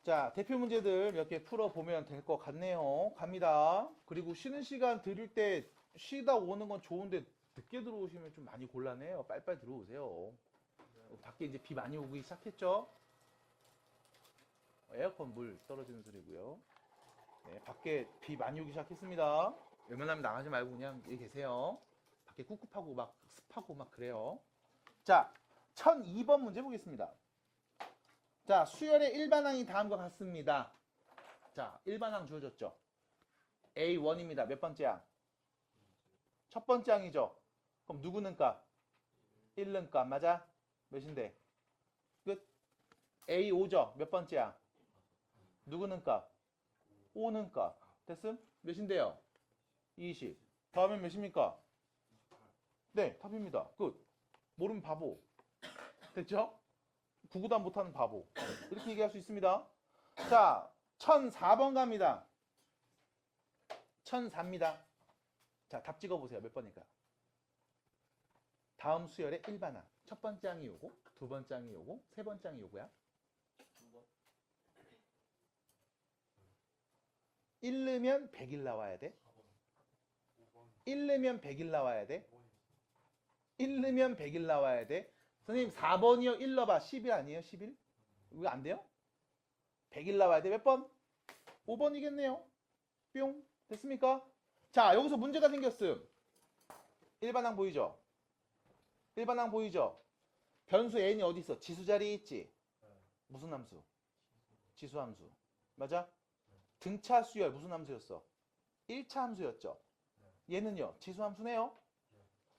자, 대표 문제들 몇 개 풀어보면 될 것 같네요. 갑니다. 그리고 쉬는 시간 드릴 때 쉬다 오는 건 좋은데 늦게 들어오시면 좀 많이 곤란해요. 빨리빨리 들어오세요. 밖에 이제 비 많이 오기 시작했죠? 에어컨 물 떨어지는 소리고요. 네, 밖에 비 많이 오기 시작했습니다. 웬만하면 나가지 말고 그냥 여기 계세요. 밖에 꿉꿉하고 막 습하고 막 그래요. 자, 1002번 문제 보겠습니다. 자, 수열의 일반항이 다음과 같습니다. 자, 일반항 주어졌죠. A1입니다. 몇 번째 항? 첫 번째 항이죠. 그럼 누구는 값? 1는 값 맞아? 몇인데? 끝. A5죠. 몇 번째 항? 누구는 값? 5는 값. 됐음? 몇인데요? 20. 다음엔 몇입니까? 네, 답입니다. 끝. 모르면 바보. 됐죠? 구구단 못하는 바보. 이렇게 얘기할 수 있습니다. 자, 1004번 갑니다. 1004입니다. 자, 답 찍어보세요. 몇 번일까? 다음 수열의 일반항. 첫 번째 항이 요거, 두 번째 항이 요거, 세 번째 항이 요거야. 1 넣으면 100일 나와야 돼. 1 넣으면 100일 나와야 돼. 1 넣으면 100일 나와야 돼. 선생님 4번이요. 1 넣어봐. 10일 아니에요? 10일? 왜 안 돼요? 100일 나와야 돼. 몇 번? 5번이겠네요. 뿅. 됐습니까? 자, 여기서 문제가 생겼음. 일반항 보이죠? 일반항 보이죠? 변수 n이 어디 있어? 지수 자리에 있지? 무슨 함수? 지수 함수. 맞아? 등차 수열 무슨 함수였어? 1차 함수였죠? 얘는요? 지수 함수네요?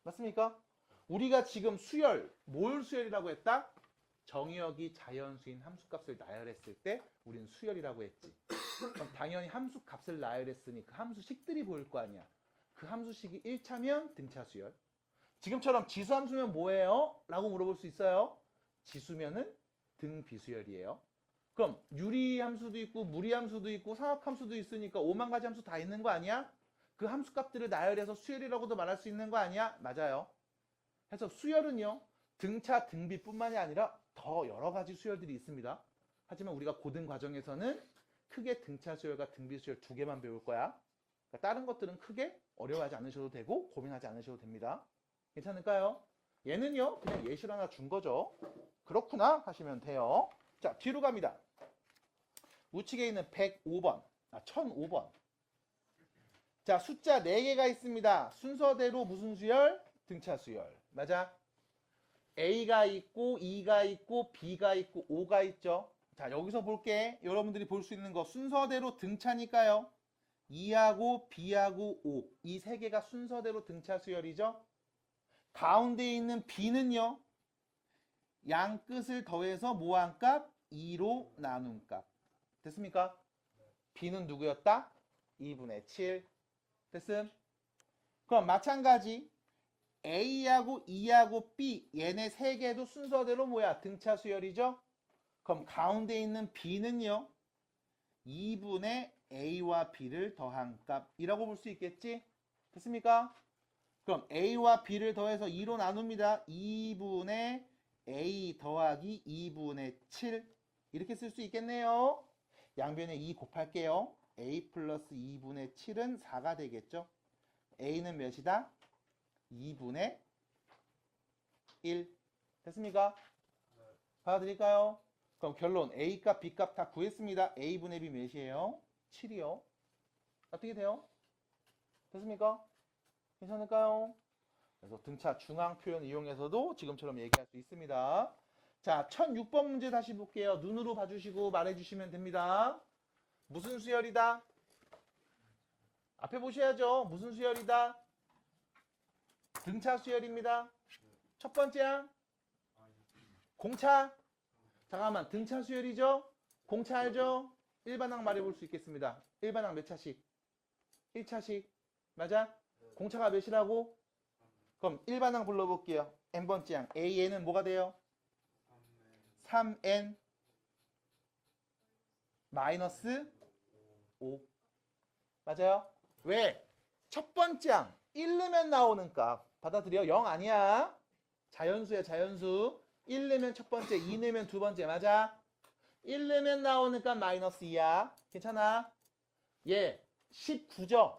맞습니까? 우리가 지금 수열, 뭘 수열이라고 했다? 정의역이 자연수인 함수값을 나열했을 때 우린 수열이라고 했지. 그럼 당연히 함수값을 나열했으니 그 함수식들이 보일 거 아니야. 그 함수식이 1차면 등차 수열. 지금처럼 지수함수면 뭐예요? 라고 물어볼 수 있어요. 지수면은 등비수열이에요. 그럼 유리함수도 있고 무리함수도 있고 상학함수도 있으니까 5만 가지 함수 다 있는 거 아니야? 그 함수값들을 나열해서 수열이라고도 말할 수 있는 거 아니야? 맞아요. 그래서 수열은요. 등차, 등비뿐만이 아니라 더 여러 가지 수열들이 있습니다. 하지만 우리가 고등 과정에서는 크게 등차 수열과 등비 수열 두 개만 배울 거야. 그러니까 다른 것들은 크게 어려워하지 않으셔도 되고 고민하지 않으셔도 됩니다. 괜찮을까요? 얘는요. 그냥 예시로 하나 준 거죠. 그렇구나 하시면 돼요. 자, 뒤로 갑니다. 우측에 있는 105번, 1005번. 자, 숫자 4개가 있습니다. 순서대로 무슨 수열? 등차 수열. 맞아? A가 있고 E가 있고 B가 있고 O가 있죠. 자, 여기서 볼게. 여러분들이 볼 수 있는 거 순서대로 등차니까요. E하고 B하고 O 이 세 개가 순서대로 등차 수열이죠. 가운데 있는 B는요. 양 끝을 더해서 뭐한 값? 2로 나눈 값. 됐습니까? B는 누구였다? 2분의 7. 됐음? 그럼 마찬가지 A하고 E하고 B 얘네 세 개도 순서대로 뭐야? 등차 수열이죠? 그럼 가운데 있는 B는요. 2분의 A와 B를 더한 값이라고 볼 수 있겠지? 됐습니까? 그럼 A와 B를 더해서 2로 나눕니다. 2분의 A 더하기 2분의 7 이렇게 쓸 수 있겠네요. 양변에 2 곱할게요. A 플러스 2분의 7은 4가 되겠죠? A는 몇이다? 2분의 1 됐습니까? 받아들일까요? 그럼 결론 A 값, B 값 다 구했습니다. A분의 B 몇이에요? 7이요. 어떻게 돼요? 됐습니까? 괜찮을까요? 그래서 등차 중앙 표현 이용해서도 지금처럼 얘기할 수 있습니다. 자, 1006번 문제 다시 볼게요. 눈으로 봐주시고 말해주시면 됩니다. 무슨 수열이다? 앞에 보셔야죠. 무슨 수열이다? 등차 수열입니다. 첫 번째 항 공차. 잠깐만, 등차 수열이죠? 공차 알죠? 일반항 말해볼 수 있겠습니다. 일반항 몇 차씩? 1차씩. 맞아? 공차가 몇이라고? 그럼 일반항 불러볼게요. n번째 항 AN은 뭐가 돼요? 3n 마이너스 5. 맞아요? 왜? 첫 번째 항 1 넣으면 나오는 값 받아들여. 0 아니야. 자연수야 자연수. 1 넣으면 첫 번째, 2 넣으면 두 번째. 맞아? 1 넣으면 나오는 값 마이너스 2야. 괜찮아? 예, 19죠?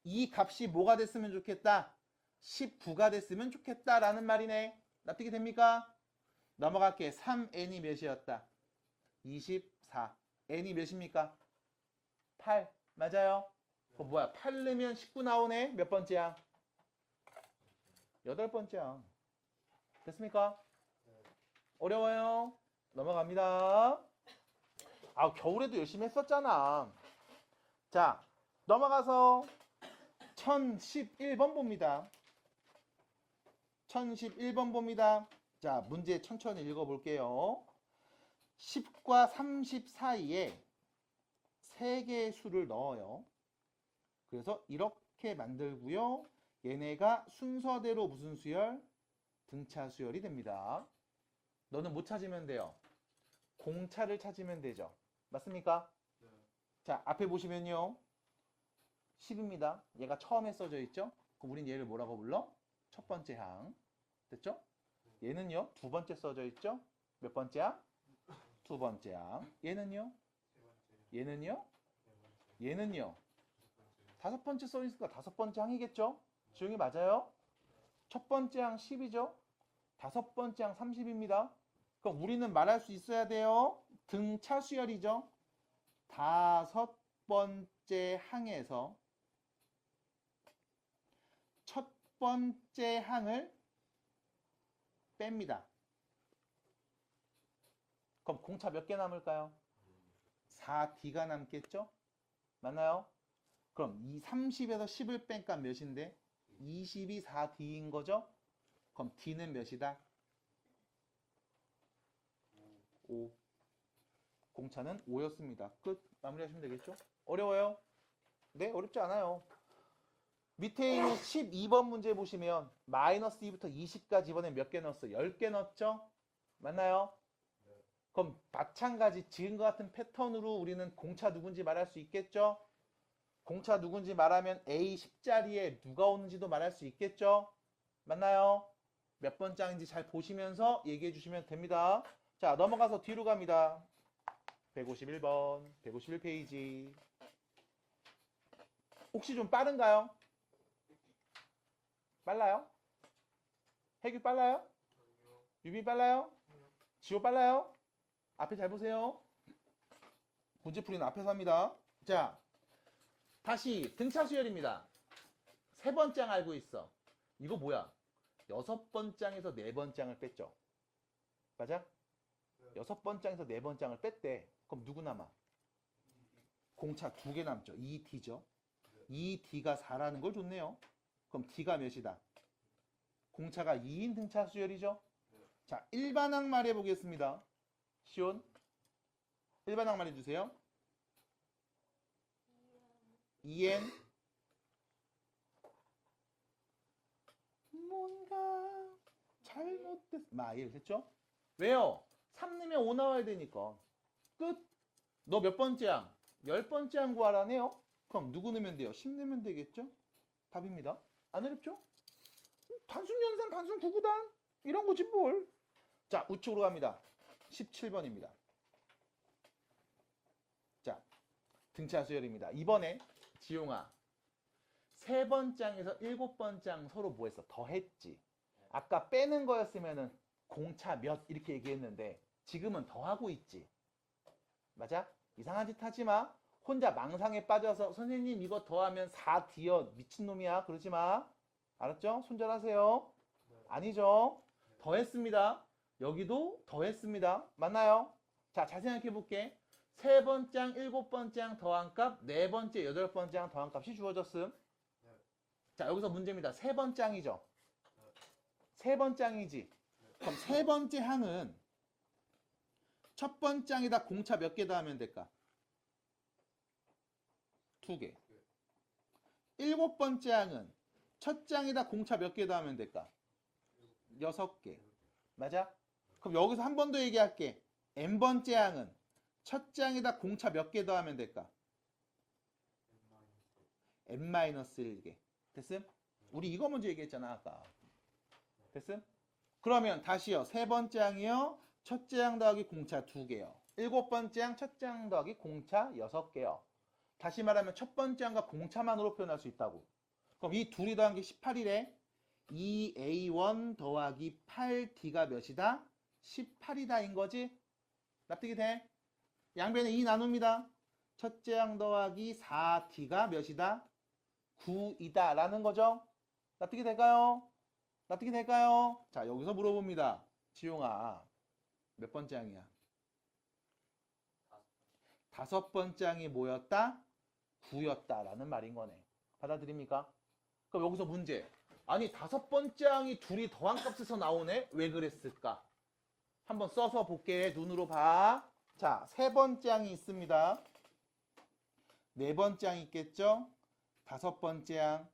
이 값이 뭐가 됐으면 좋겠다? 19가 됐으면 좋겠다라는 말이네. 납득이 됩니까? 넘어갈게. 3n이 몇이었다? 24. n이 몇입니까? 8. 맞아요? 뭐야? 8 넣으면 19 나오네? 몇 번째야? 8번째야. 됐습니까? 어려워요? 넘어갑니다. 아, 겨울에도 열심히 했었잖아. 자, 넘어가서 1011번 봅니다. 1011번 봅니다. 자, 문제 천천히 읽어볼게요. 10과 30 사이에 3개의 수를 넣어요. 그래서 이렇게 만들고요. 얘네가 순서대로 무슨 수열? 등차 수열이 됩니다. 너는 못 찾으면 돼요. 공차를 찾으면 되죠. 맞습니까? 네. 자, 앞에 보시면요. 10입니다. 얘가 처음에 써져 있죠? 그럼 우린 얘를 뭐라고 불러? 첫 번째 항. 됐죠? 얘는요. 두 번째 써져 있죠? 몇 번째야? 두 번째 항. 얘는요? 얘는요? 얘는요? 다섯 번째 써 있으니까 다섯 번째 항이겠죠? 지용이 맞아요? 첫 번째 항 10이죠? 다섯 번째 항 30입니다. 그럼 우리는 말할 수 있어야 돼요. 등차 수열이죠? 다섯 번째 항에서 첫 번째 항을 뺍니다. 그럼 공차 몇 개 남을까요? 4D가 남겠죠? 맞나요? 그럼 이 30에서 10을 뺀값 몇인데? 20이 4D인 거죠? 그럼 D는 몇이다? 5. 공차는 5였습니다. 끝. 마무리하시면 되겠죠? 어려워요? 네, 어렵지 않아요. 밑에 있는 12번 문제 보시면 마이너스 2부터 20까지 이번에 몇 개 넣었어? 10개 넣었죠? 맞나요? 그럼 마찬가지 지금과 같은 패턴으로 우리는 공차 누군지 말할 수 있겠죠? 공차 누군지 말하면 A 10자리에 누가 오는지도 말할 수 있겠죠? 맞나요? 몇 번 장인지 잘 보시면서 얘기해 주시면 됩니다. 자, 넘어가서 뒤로 갑니다. 151번, 151페이지. 혹시 좀 빠른가요? 빨라요? 해규 빨라요? 유빈 빨라요? 지호 빨라요? 앞에 잘 보세요. 문제풀이는 앞에서 합니다. 자, 다시 등차 수열입니다. 세 번째 알고 있어. 이거 뭐야? 여섯 번장에서 네 번장을 뺐죠. 맞아? 여섯 번장에서 네 번장을 뺐대. 그럼 누구 남아? 공차 2개 남죠. 2D죠. 2D가 4라는 걸 줬네요. 그럼 D가 몇이다? 공차가 2인 등차 수열이죠. 자, 일반항 말해 보겠습니다. 시온 일반항 말해 주세요. 2N 뭔가 잘못됐 마일 됐죠? 왜요? 3 넣으면 5 나와야 되니까. 끝. 너 몇 번째야? 10번째 항 구하라네요. 그럼 누구 넣으면 돼요? 10 넣으면 되겠죠? 답입니다. 안 어렵죠? 단순 연산, 단순 구구단 이런 거지 뭘. 자, 우측으로 갑니다. 17번입니다. 자, 등차 수열입니다. 이번에 지용아, 세 번장에서 7번장 서로 뭐 했어? 더했지. 아까 빼는 거였으면은 공차 몇 이렇게 얘기했는데 지금은 더하고 있지. 맞아? 이상한 짓 하지 마. 혼자 망상에 빠져서 선생님 이거 더하면 4D여 미친놈이야 그러지 마. 알았죠? 손절하세요. 아니죠. 더했습니다. 여기도 더했습니다. 맞나요? 자, 잘 생각해 볼게. 세 번장, 7번장 더한 값, 네 번째, 8번장 더한 값이 주어졌음. 자, 여기서 문제입니다. 세 번장이죠. 세 번장이지. 그럼 세 번째 항은 첫 번장에다 공차 몇 개 더하면 될까? 2개. 7번째 항은 첫 장에다 공차 몇 개 더하면 될까? 6개. 맞아? 그럼 여기서 한 번 더 얘기할게. n번째 항은 첫 장에다 공차 몇 개 더하면 될까? n-1개. 됐음? 우리 이거 먼저 얘기했잖아 아까. 됐음? 그러면 다시요. 세 번째 항이요. 첫째 항 더하기 공차 2개요. 7번째 항 첫째 항 더하기 공차 6개요. 다시 말하면 첫 번째 항과 공차만으로 표현할 수 있다고. 그럼 이 둘이 더한 게 18이래. 2A1 더하기 8D가 몇이다? 18이다 인 거지? 납득이 돼? 양변에 2 나눕니다. 첫째 항 더하기 4D가 몇이다? 9이다 라는 거죠? 납득이 될까요? 납득이 될까요? 자, 여기서 물어봅니다. 지용아, 몇 번째 항이야? 5번째 항이 뭐였다? 9였다 라는 말인 거네. 받아들입니까? 그럼 여기서 문제. 아니 5번째 항이 둘이 더한 값에서 나오네? 왜 그랬을까? 한번 써서 볼게. 눈으로 봐. 자, 세 번째 항이 있습니다. 네 번째 항이 있겠죠? 5번째 항,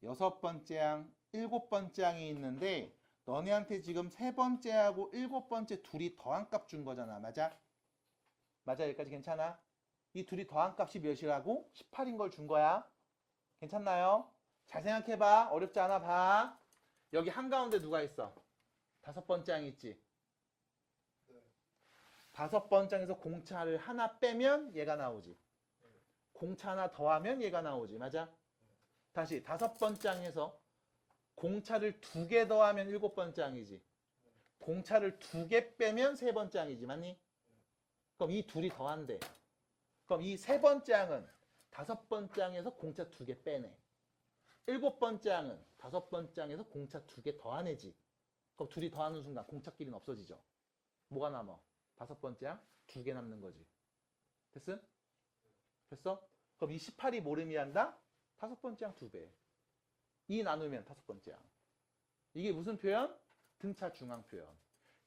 6번째 항, 7번째 항이 있는데 너네한테 지금 세 번째하고 7번째 둘이 더한 값 준 거잖아. 맞아? 맞아? 여기까지 괜찮아? 이 둘이 더한 값이 몇이라고? 18인 걸 준 거야. 괜찮나요? 잘 생각해봐. 어렵지 않아. 봐. 여기 한가운데 누가 있어? 5번째 항 있지? 5번째 항에서 공차를 하나 빼면 얘가 나오지. 공차 하나 더하면 얘가 나오지. 맞아? 다시 5번째 항에서 공차를 2개 더하면 7번째 항이지. 공차를 2개 빼면 3번째 항이지. 맞니? 그럼 이 둘이 더한대. 그럼 이 세 번째 항은 5번째 항에서 공차 2개 빼네. 7번째 항은 5번째 항에서 공차 2개 더하네지. 그럼 둘이 더하는 순간 공차끼리는 없어지죠. 뭐가 남아? 5번째 항 2개 남는 거지. 됐음? 됐어? 그럼 이 18이 뭘 의미한다? 5번째 항 2배. 2 나누면 5번째 항. 이게 무슨 표현? 등차 중앙 표현.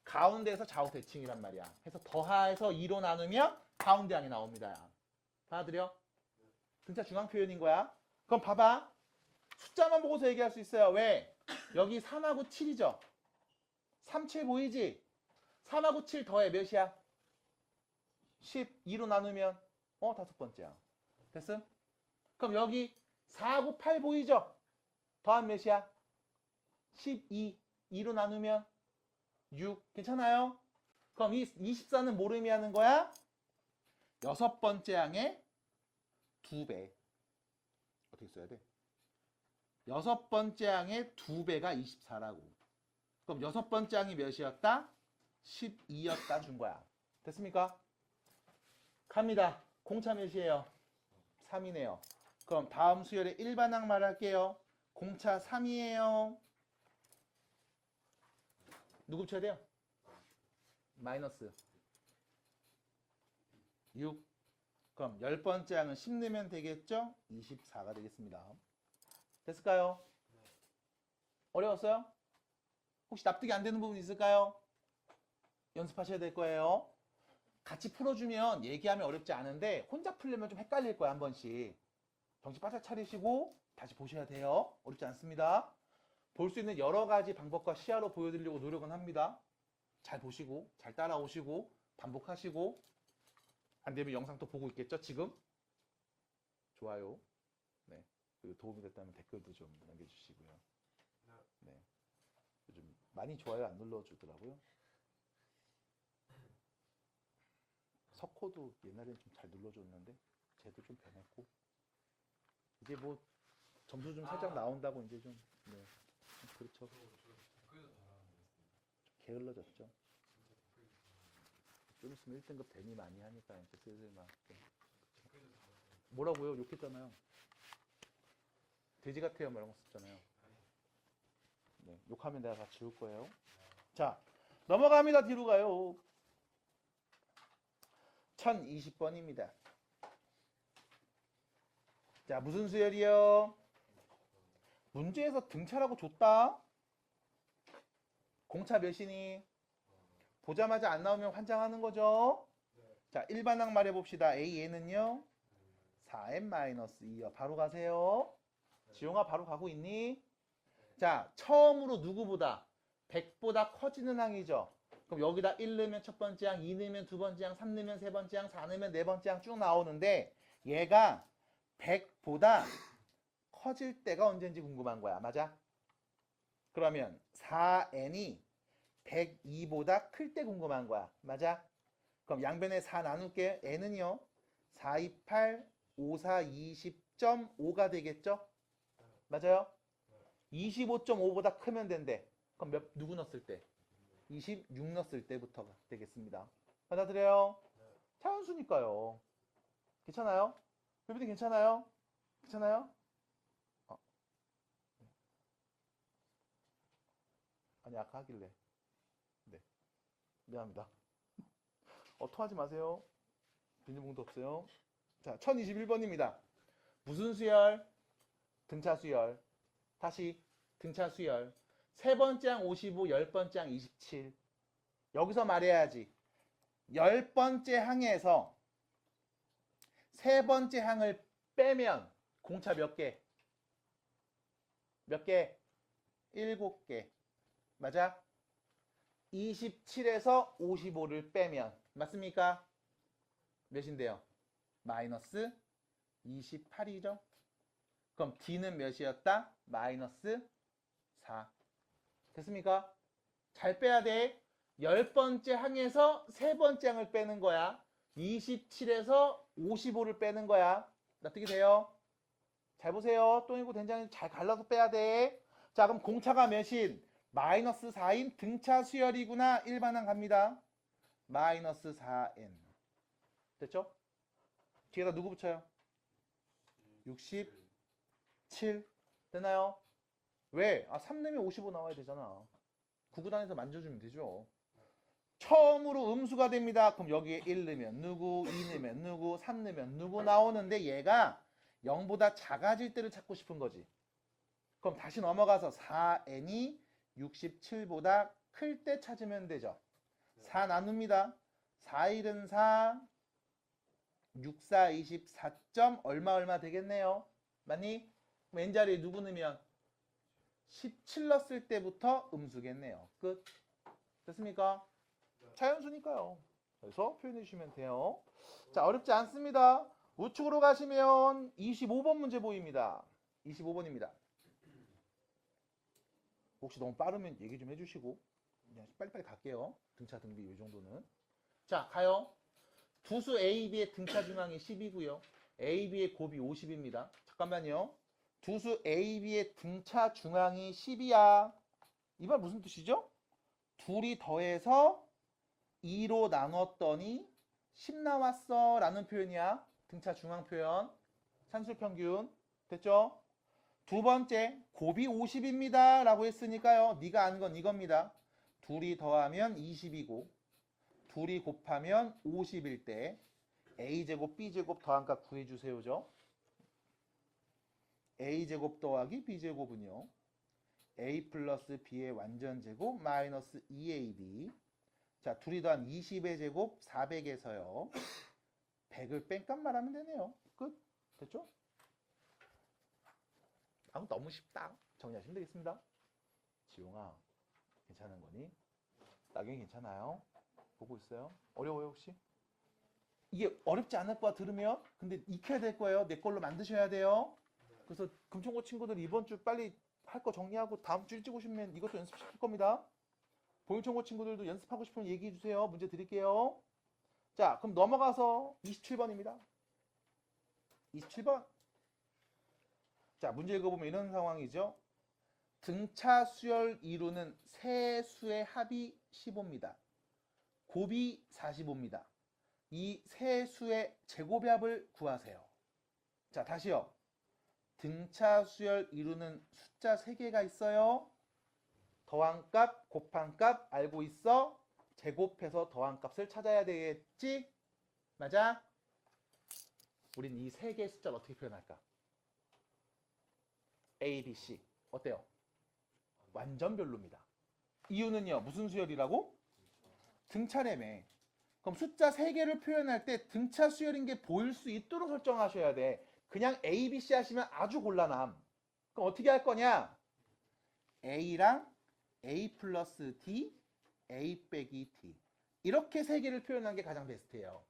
가운데에서 좌우 대칭이란 말이야. 해서 더해서 2로 나누면 가운데 항이 나옵니다. 받아들여? 등차 중앙 표현인 거야. 그럼 봐봐. 숫자만 보고서 얘기할 수 있어요. 왜? 여기 3하고 7이죠. 3, 7 보이지? 3하고 7 더해 몇이야? 12로 나누면 5번째야. 됐음? 그럼 여기 4하고 8 보이죠? 더한 몇이야? 12. 2로 나누면 6. 괜찮아요? 그럼 이 24는 뭘 의미하는 거야? 6번째 항의 2배. 어떻게 써야 돼? 6번째 항의 2배가 24라고. 그럼 6번째 항이 몇이었다? 12였다 준 거야. 됐습니까? 갑니다. 공차 몇이에요? 3이네요. 그럼 다음 수열의 일반항 말할게요. 공차 3이에요. 누구 붙여야 돼요? 마이너스 6. 그럼 10번째 항은 10 넣으면 되겠죠? 24가 되겠습니다. 됐을까요? 어려웠어요? 혹시 납득이 안 되는 부분 있을까요? 연습하셔야 될 거예요. 같이 풀어주면 얘기하면 어렵지 않은데 혼자 풀려면 좀 헷갈릴 거야, 한 번씩. 정신 바짝 차리시고 다시 보셔야 돼요. 어렵지 않습니다. 볼 수 있는 여러 가지 방법과 시야로 보여드리려고 노력은 합니다. 잘 보시고 잘 따라오시고 반복하시고 안 되면 영상 또 보고 있겠죠, 지금? 좋아요. 네. 그리고 도움이 됐다면 댓글도 좀 남겨주시고요. 네. 요즘 많이 좋아요 안 눌러주더라고요. 석호도 옛날엔 좀 잘 눌러줬는데 쟤도 좀 변했고 이제 뭐 점수 좀 살짝 나온다고 이제 좀 네. 그렇죠. 좀 게을러졌죠. 좀 있으면 1등급 대미 많이 하니까 이제 슬슬 막 뭐라고요? 욕했잖아요. 돼지 같아요 뭐 이런 거 썼잖아요. 네, 욕하면 내가 다 지울 거예요. 자, 넘어갑니다. 뒤로 가요. 1020번입니다. 자, 무슨 수열이요? 문제에서 등차라고 줬다. 공차 몇이니? 보자마자 안 나오면 환장하는 거죠. 자, 일반항 말해봅시다. A에는요 4n-2요. 바로 가세요. 지용아 바로 가고 있니? 자, 처음으로 누구보다 100보다 커지는 항이죠. 그럼 여기다 1 넣으면 첫 번째 항, 2 넣으면 두 번째 항, 3 넣으면 세 번째 항, 4 넣으면 네 번째 항 쭉 나오는데 얘가 100보다 커질 때가 언제인지 궁금한 거야. 맞아? 그러면 4n이 102보다 클 때 궁금한 거야. 맞아? 그럼 양변에 4 나눌게. n은요 428, 54, 20.5가 되겠죠? 맞아요? 25.5보다 크면 된대. 그럼 누구 넣었을 때? 26 넣었을 때부터가 되겠습니다. 받아들여요? 자연수니까요. 괜찮아요? 여러분들 괜찮아요? 괜찮아요? 아니 아까 하길래. 네. 미안합니다. 토하지 마세요. 비닐봉도 없어요. 자, 1021번입니다. 무슨 수열? 등차 수열. 다시 등차 수열. 세 번째 항 55, 10번째 항 27. 여기서 말해야지. 10번째 항에서 세 번째 항을 빼면 공차 몇 개? 몇 개? 7개. 맞아? 27에서 55를 빼면 맞습니까? 몇인데요? 마이너스 28이죠? 그럼 D는 몇이었다? 마이너스 4. 됐습니까? 잘 빼야 돼. 10번째 항에서 세 번째 항을 빼는 거야. 27에서 55를 빼는 거야. 납득이 돼요? 잘 보세요. 똥이고 된장이 잘 갈라서 빼야 돼. 자, 그럼 공차가 몇인? 마이너스 4인 등차 수열이구나. 일반항 갑니다. 마이너스 4n. 됐죠? 뒤에다 누구 붙여요? 67. 됐나요? 왜? 3 넣으면 55 나와야 되잖아. 구구단에서 만져주면 되죠. 처음으로 음수가 됩니다. 그럼 여기에 1 넣으면 누구, 2 넣으면 누구, 3 넣으면 누구 나오는데 얘가 0보다 작아질 때를 찾고 싶은 거지. 그럼 다시 넘어가서 4n이 67보다 클 때 찾으면 되죠. 4 나눕니다. 4, 1은 4, 6, 4, 24점 얼마 되겠네요. 맞니? 그럼 n자리에 누구 넣으면 17 넣었을 때부터 음수겠네요. 끝. 됐습니까? 자연수니까요. 그래서 표현해 주시면 돼요. 자, 어렵지 않습니다. 우측으로 가시면 25번 문제 보입니다. 25번입니다. 혹시 너무 빠르면 얘기 좀 해주시고 그냥 빨리빨리 갈게요. 등차 등비 이 정도는. 자, 가요. 두수 AB의 등차 중앙이 10이고요. AB의 곱이 50입니다. 잠깐만요. 두수 AB의 등차 중앙이 10이야. 이 말 무슨 뜻이죠? 둘이 더해서 2로 나눴더니 10 나왔어 라는 표현이야. 등차 중앙 표현. 산술평균. 됐죠? 두 번째, 곱이 50입니다 라고 했으니까요. 네가 아는 건 이겁니다. 둘이 더하면 20이고 둘이 곱하면 50일 때 a제곱 b제곱 더한 값 구해주세요죠. a제곱 더하기 b제곱은요. a 플러스 b의 완전제곱 마이너스 2ab. 자, 둘이 더한 20의 제곱 400에서요. 100을 뺀값 말하면 되네요. 끝. 됐죠? 너무 쉽다. 정리하시면 되겠습니다. 지용아, 괜찮은 거니? 나경이 괜찮아요? 보고 있어요? 어려워요 혹시? 이게 어렵지 않을 거야 들으면? 근데 익혀야 될 거예요. 내 걸로 만드셔야 돼요. 그래서 금총고 친구들 이번 주 빨리 할 거 정리하고 다음 주 일찍 오시면 이것도 연습시킬 겁니다. 보육총고 친구들도 연습하고 싶으면 얘기해 주세요. 문제 드릴게요. 자, 그럼 넘어가서 27번입니다. 27번. 자, 문제 읽어보면 이런 상황이죠. 등차 수열 이루는 세 수의 합이 15입니다. 곱이 45입니다. 이 세 수의 제곱의 합을 구하세요. 자, 다시요. 등차 수열 이루는 숫자 3개가 있어요. 더한 값, 곱한 값 알고 있어? 제곱해서 더한 값을 찾아야 되겠지? 맞아? 우린 이 3개의 숫자를 어떻게 표현할까? A, B, C. 어때요? 완전 별로입니다. 이유는요. 무슨 수열이라고? 등차래매. 그럼 숫자 3개를 표현할 때 등차 수열인 게 보일 수 있도록 설정하셔야 돼. 그냥 A, B, C 하시면 아주 곤란함. 그럼 어떻게 할 거냐? A랑 A 플러스 D, A 빼기 D. 이렇게 3개를 표현하는 게 가장 베스트예요.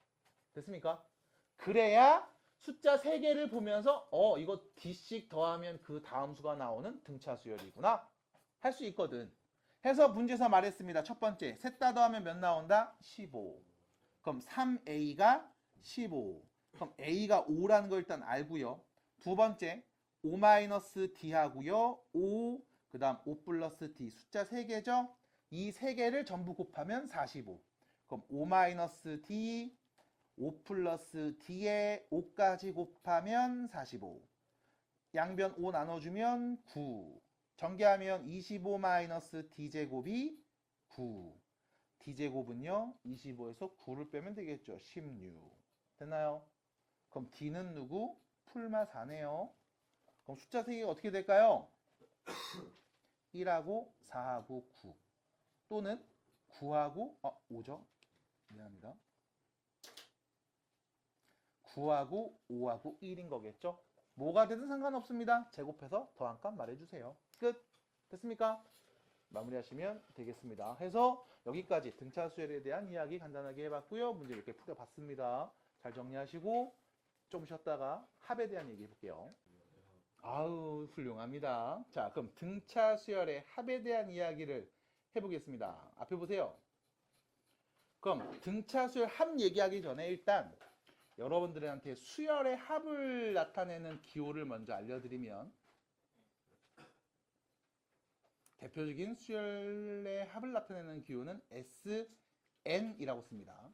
됐습니까? 그래야 숫자 3개를 보면서 이거 D씩 더하면 그 다음 수가 나오는 등차 수열이구나. 할 수 있거든. 해서 문제에서 말했습니다. 첫 번째, 셋 다 더하면 몇 나온다? 15. 그럼 3A가 15. 그럼 A가 5라는 걸 일단 알고요. 두 번째, 5-D 하고요. 5, 그 다음 5 플러스 D. 숫자 3개죠? 이 3개를 전부 곱하면 45. 그럼 5-D, 5 플러스 D에 5까지 곱하면 45. 양변 5 나눠주면 9. 전개하면 25-D제곱이 9. D제곱은요. 25에서 9를 빼면 되겠죠. 16. 됐나요? 그럼 D는 누구? 풀마 4네요. 그럼 숫자 3개가 어떻게 될까요? 1하고 4하고 9. 또는 9하고 5죠. 미안합니다. 9하고 5하고 1인 거겠죠? 뭐가 되든 상관없습니다. 제곱해서 더한 값 말해주세요. 끝. 됐습니까? 마무리하시면 되겠습니다. 해서 여기까지 등차 수열에 대한 이야기 간단하게 해봤고요. 문제 이렇게 풀어봤습니다. 잘 정리하시고 좀 쉬었다가 합에 대한 얘기 해볼게요. 아우 훌륭합니다. 자, 그럼 등차 수열의 합에 대한 이야기를 해보겠습니다. 앞에 보세요. 그럼 등차 수열 합 얘기하기 전에 일단 여러분들한테 수열의 합을 나타내는 기호를 먼저 알려드리면 대표적인 수열의 합을 나타내는 기호는 SN이라고 씁니다.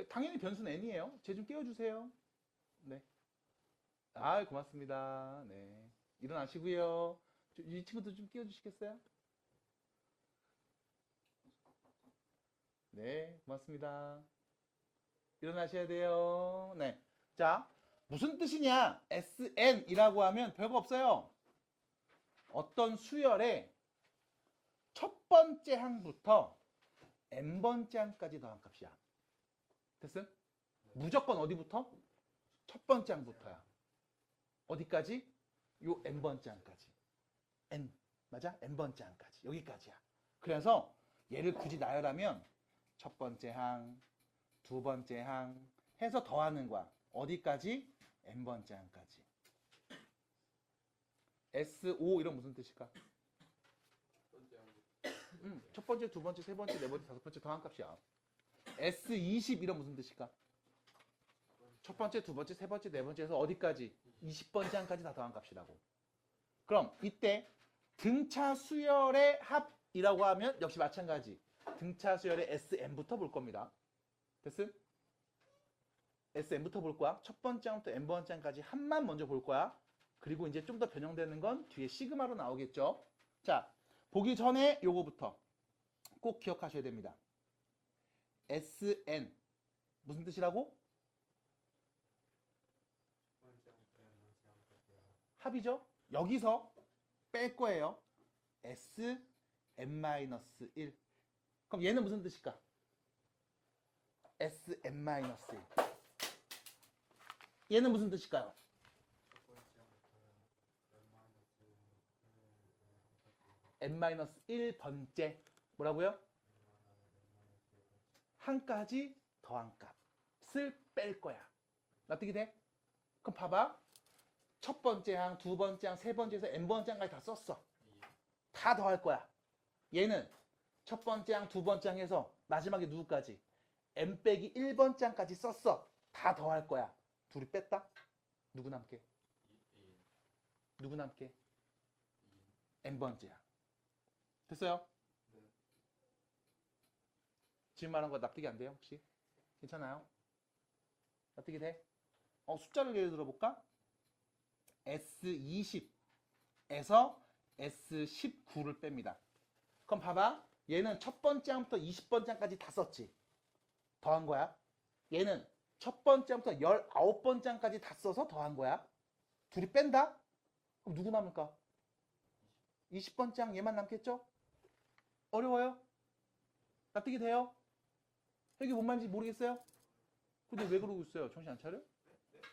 당연히 변수는 N이에요. 쟤 좀 깨워주세요. 네. 고맙습니다. 네. 일어나시고요. 이 친구들 좀 끼워주시겠어요? 네, 고맙습니다. 일어나셔야 돼요. 네. 자, 무슨 뜻이냐? SN이라고 하면 별거 없어요. 어떤 수열의 첫 번째 항부터 n번째 항까지 더한 값이야. 됐음? 무조건 어디부터? 첫 번째 항부터야. 어디까지? 요 n번째 항까지. n 맞아? n번째 항까지. 여기까지야. 그래서 얘를 굳이 나열하면 첫 번째 항, 두 번째 항 해서 더하는 거야. 어디까지? n번째 항까지. SO 이런 무슨 뜻일까? 첫 번째, 두 번째, 세 번째, 네 번째, 다섯 번째 더한 값이야. S20 이런 무슨 뜻일까? 첫 번째, 두 번째, 세 번째, 네 번째에서 어디까지? 20번째 항까지 다 더한 값이라고. 그럼 이때 등차 수열의 합이라고 하면 역시 마찬가지. 등차 수열의 SM부터 볼 겁니다. 됐음? SM부터 볼 거야. 첫 번째 항부터 n번째 항까지 합만 먼저 볼 거야. 그리고 이제 좀 더 변형되는 건 뒤에 시그마로 나오겠죠. 자, 보기 전에 요거부터 꼭 기억하셔야 됩니다. SN 무슨 뜻이라고? 합이죠. 여기서 뺄 거예요. SM-1. 그럼 얘는 무슨 뜻일까? SM-1. 얘는 무슨 뜻일까요? n-1번째 뭐라고요? 한까지 더한 값을 뺄 거야. 납득이 돼? 그럼 봐봐. 첫 번째 항, 두 번째 항, 세 번째에서 n번째 항까지 다 썼어. 다 더할 거야. 얘는 첫 번째 항, 두 번째 항에서 마지막에 누구까지? n 빼기 1번째 항까지 썼어. 다 더할 거야. 둘이 뺐다? 누구 남게? 누구 남게? n번째야. 됐어요? 지금 말한 거 납득이 안 돼요, 혹시? 괜찮아요? 납득이 돼? 숫자를 예를 들어볼까? S20에서 S19를 뺍니다. 그럼 봐봐. 얘는 첫 번째 항부터 20번째 항까지 다 썼지. 더한 거야. 얘는 첫 번째 항부터 19번째 항까지 다 써서 더한 거야. 둘이 뺀다? 그럼 누구 남을까? 20번째 항 얘만 남겠죠? 어려워요? 납득이 돼요? 여기 뭔 말인지 모르겠어요? 근데 왜 그러고 있어요? 정신 안 차려?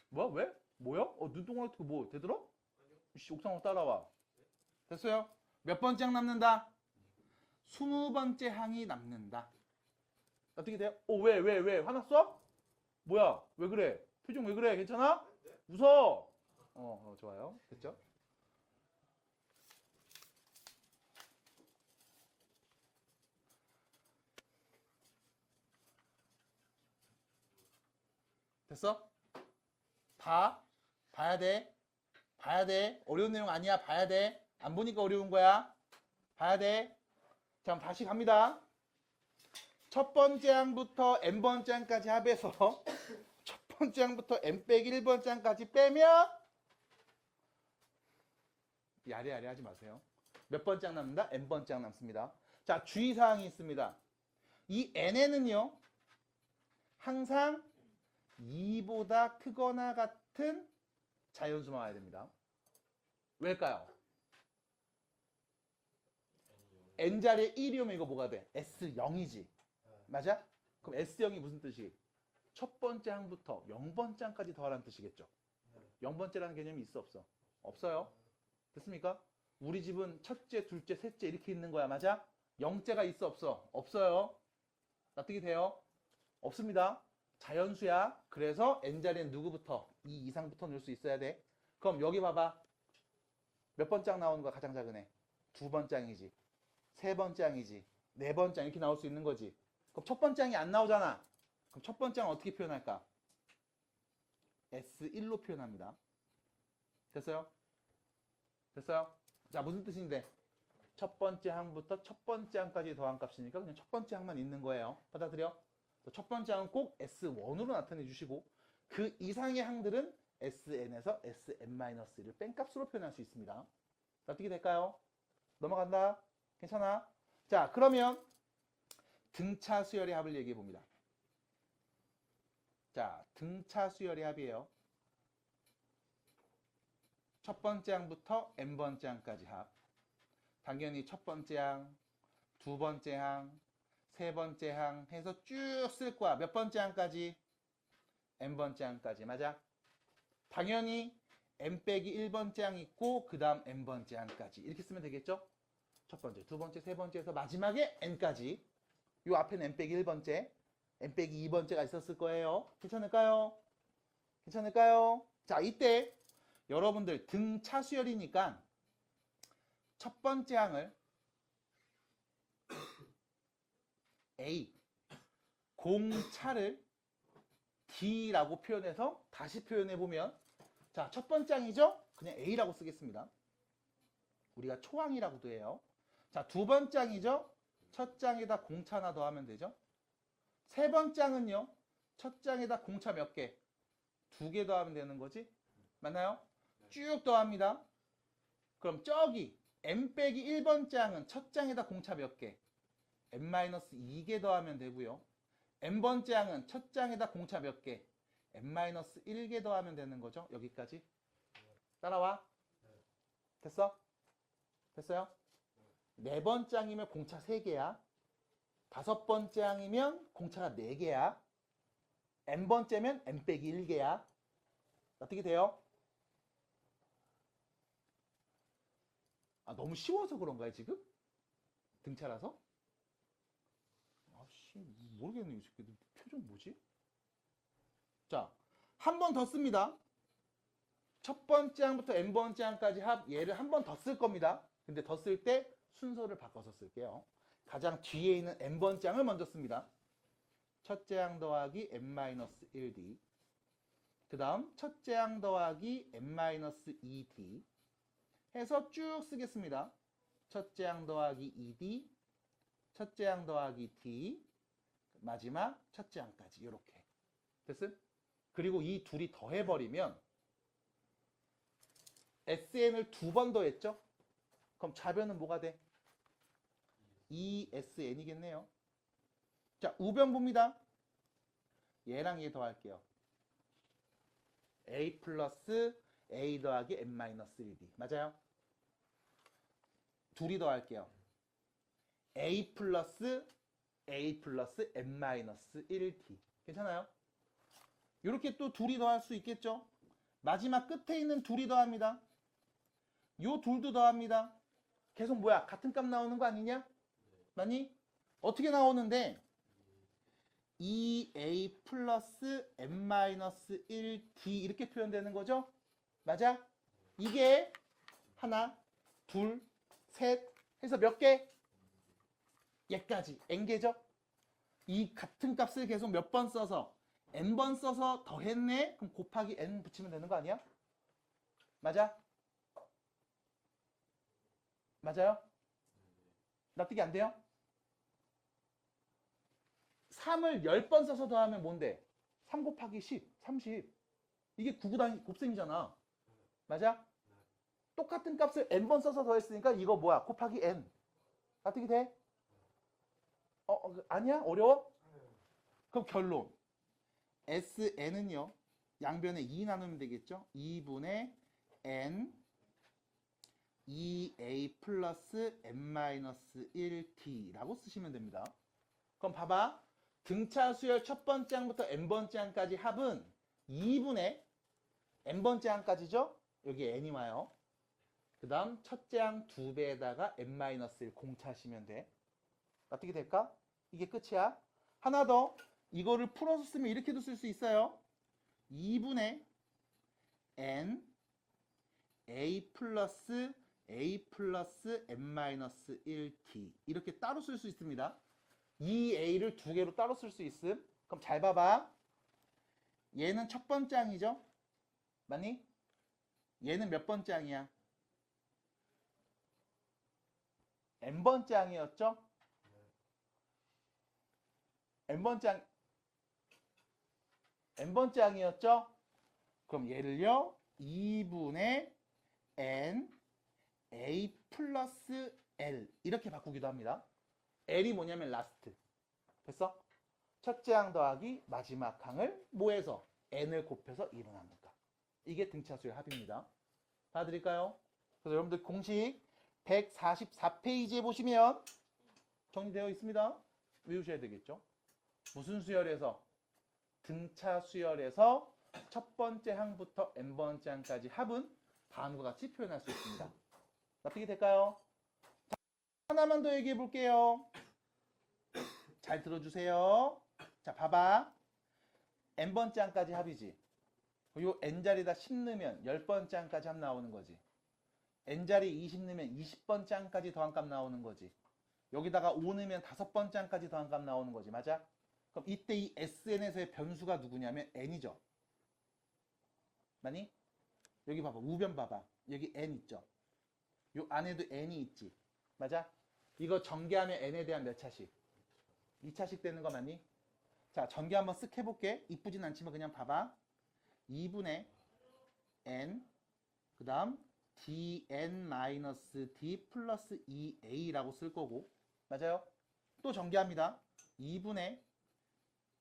뭐? 왜? 뭐야? 눈동그랗게 뭐 되들어? 옥상으로 따라와. 됐어요? 몇 번째 항 남는다? 20번째 항이 남는다. 납득이 돼요? 왜? 화났어? 뭐야? 왜 그래? 표정 왜 그래? 괜찮아? 웃어! 좋아요. 됐죠? 됐어? 봐야 돼. 어려운 내용 아니야. 봐야 돼. 안 보니까 어려운 거야. 봐야 돼. 자, 그럼 다시 갑니다. 첫 번째 항부터 n번째 항까지 합해서 첫 번째 항부터 n 빼기 1번째 항까지 빼면 야래야래 하지 마세요. 몇 번째 항 남는다? n번째 항 남습니다. 자, 주의사항이 있습니다. 이 n에는요. 항상 2보다 크거나 같은 자연수만 와야 됩니다. 왜일까요? n자리에 1이 오면 이거 뭐가 돼? S0이지. 맞아? 그럼 S0이 무슨 뜻이? 첫 번째 항부터 0번째 항까지 더하라는 뜻이겠죠. 0번째라는 개념이 있어 없어? 없어요. 됐습니까? 우리 집은 첫째, 둘째, 셋째 이렇게 있는 거야. 맞아? 0째가 있어 없어? 없어요. 납득이 돼요? 없습니다. 자연수야. 그래서 n자리엔 누구부터? 2 이상부터 넣을 수 있어야 돼. 그럼 여기 봐봐. 몇 번째 항 나오는 거야? 가장 작은 애. 두 번째 항이지. 세 번째 항이지. 네 번째 항 이렇게 나올 수 있는 거지. 그럼 첫 번째 항이 안 나오잖아. 그럼 첫 번째 항 어떻게 표현할까? S1로 표현합니다. 됐어요? 자, 무슨 뜻인데? 첫 번째 항부터 첫 번째 항까지 더한 값이니까 그냥 첫 번째 항만 있는 거예요. 받아들여? 첫 번째 항은 꼭 S1으로 나타내 주시고 그 이상의 항들은 SN에서 SN-1을 뺀값으로 표현할 수 있습니다. 어떻게 될까요? 넘어간다. 괜찮아? 자, 그러면 등차 수열의 합을 얘기해 봅니다. 자, 등차 수열의 합이에요. 첫 번째 항부터 n번째 항까지 합. 당연히 첫 번째 항, 두 번째 항, 세 번째 항 해서 쭉 쓸 거야. 몇 번째 항까지? n번째 항까지. 맞아? 당연히 n 빼기 1번째 항 있고 그 다음 n번째 항까지. 이렇게 쓰면 되겠죠? 첫 번째, 두 번째, 세 번째에서 마지막에 n까지. 요 앞에는 n 빼기 1번째, n 빼기 2번째가 있었을 거예요. 괜찮을까요? 괜찮을까요? 자, 이때 여러분들 등차 수열이니까 첫 번째 항을 A, 공차를 D라고 표현해서 다시 표현해보면, 자, 첫 번째 항이죠? 그냥 A라고 쓰겠습니다. 우리가 초항이라고도 해요. 자, 두 번째 항이죠? 첫 장에다 공차 하나 더 하면 되죠? 세 번째 항은요? 첫 장에다 공차 몇 개? 2개 더하면 되는 거지? 맞나요? 쭉 더합니다. 그럼 저기 n 빼기 1번째 항은 첫 장에다 공차 몇 개? n-2개 더하면 되고요. n번째 항은 첫 장에다 공차 몇 개? n-1개 더하면 되는 거죠. 여기까지. 따라와. 됐어? 됐어요? 네 번째 항이면 공차 3개야. 다섯 번째 항이면 공차가 4개야. n번째면 n 빼기 1개야. 어떻게 돼요? 아, 너무 쉬워서 그런가요, 지금? 등차라서? 아씨, 모르겠네, 이 새끼들. 표정 뭐지? 자, 한 번 더 씁니다. 첫 번째 항부터 n번째 항까지 얘를 한 번 더 쓸 겁니다. 근데 더 쓸 때 순서를 바꿔서 쓸게요. 가장 뒤에 있는 n번째 항을 먼저 씁니다. 첫째 항 더하기 n-1d. 그 다음 첫째 항 더하기 n-2d. 해서 쭉 쓰겠습니다. 첫째 항 더하기 2d, 첫째 항 더하기 d, 마지막 첫째 항까지 이렇게. 됐음? 그리고 이 둘이 더해버리면 SN을 2번 더했죠? 그럼 좌변은 뭐가 돼? 2SN이겠네요. 자, 우변 봅니다. 얘랑 얘 더할게요. A 플러스 A 더하기 n-1d. 맞아요? 둘이 더할게요. A 플러스 n-1d. 괜찮아요? 이렇게 또 둘이 더할 수 있겠죠? 마지막 끝에 있는 둘이 더합니다. 요 둘도 더합니다. 계속 뭐야? 같은 값 나오는 거 아니냐? 맞니? 어떻게 나오는데? 2a 플러스 n-1d 이렇게 표현되는 거죠? 맞아? 이게 하나, 둘, 셋 해서 몇 개? 얘까지 n개죠? 이 같은 값을 계속 몇 번 써서 n번 써서 더했네? 그럼 곱하기 n 붙이면 되는 거 아니야? 맞아? 맞아요? 납득이 안 돼요? 3을 10번 써서 더하면 뭔데? 3 곱하기 10, 30. 이게 곱셈이잖아. 맞아? 똑같은 값을 n번 써서 더했으니까 이거 뭐야? 곱하기 n. 납득이 돼? 아니야? 어려워? 그럼 결론. SN은요. 양변에 2 나누면 되겠죠? 2분의 n 2a 플러스 n-1d라고 쓰시면 됩니다. 그럼 봐봐. 등차 수열 첫 번째 항부터 n번째 항까지 합은 2분의 n번째 항까지죠? 여기 n이 와요. 그 다음 첫째 항 2배에다가 n-1 공차하시면 돼. 어떻게 될까? 이게 끝이야. 하나 더. 이거를 풀어서 쓰면 이렇게도 쓸 수 있어요. 2분의 n a 플러스 n-1d 이렇게 따로 쓸 수 있습니다. 이 a를 2개로 따로 쓸 수 있음. 그럼 잘 봐봐. 얘는 첫 번째 항이죠? 맞니? 얘는 몇 번째 항이야? n번째 항이었죠? n번째 항이었죠? 그럼 얘를요 2분의 n a 플러스 l 이렇게 바꾸기도 합니다. l이 뭐냐면 라스트. 됐어? 첫째 항 더하기 마지막 항을 뭐해서 n을 곱해서 2로 나눈다. 이게 등차수열 합입니다. 봐드릴까요? 그래서 여러분들 공식 144페이지에 보시면 정리되어 있습니다. 외우셔야 되겠죠? 무슨 수열에서? 등차 수열에서 첫 번째 항부터 n번째 항까지 합은 다음과 같이 표현할 수 있습니다. 납득이 될까요? 자, 하나만 더 얘기해 볼게요. 잘 들어주세요. 자, 봐봐. n번째 항까지 합이지. 요 n자리에다 10 넣으면 10번째 항까지 합 나오는 거지. n자리에 20 넣으면 20번째 항까지 더한 값 나오는 거지. 여기다가 5 넣으면 5번째 항까지 더한 값 나오는 거지. 맞아? 그럼 이때 이 SN에서의 변수가 누구냐면 n이죠. 맞니? 여기 봐봐. 우변 봐봐. 여기 n 있죠. 요 안에도 n이 있지. 맞아? 이거 전개하면 n에 대한 몇 차식? 2차식 되는 거 맞니? 자, 전개 한번 쓱 해볼게. 이쁘진 않지만 그냥 봐봐. 2분의 n 그 다음 dn-d 플러스 2a라고 쓸 거고 맞아요? 또 전개합니다. 2분의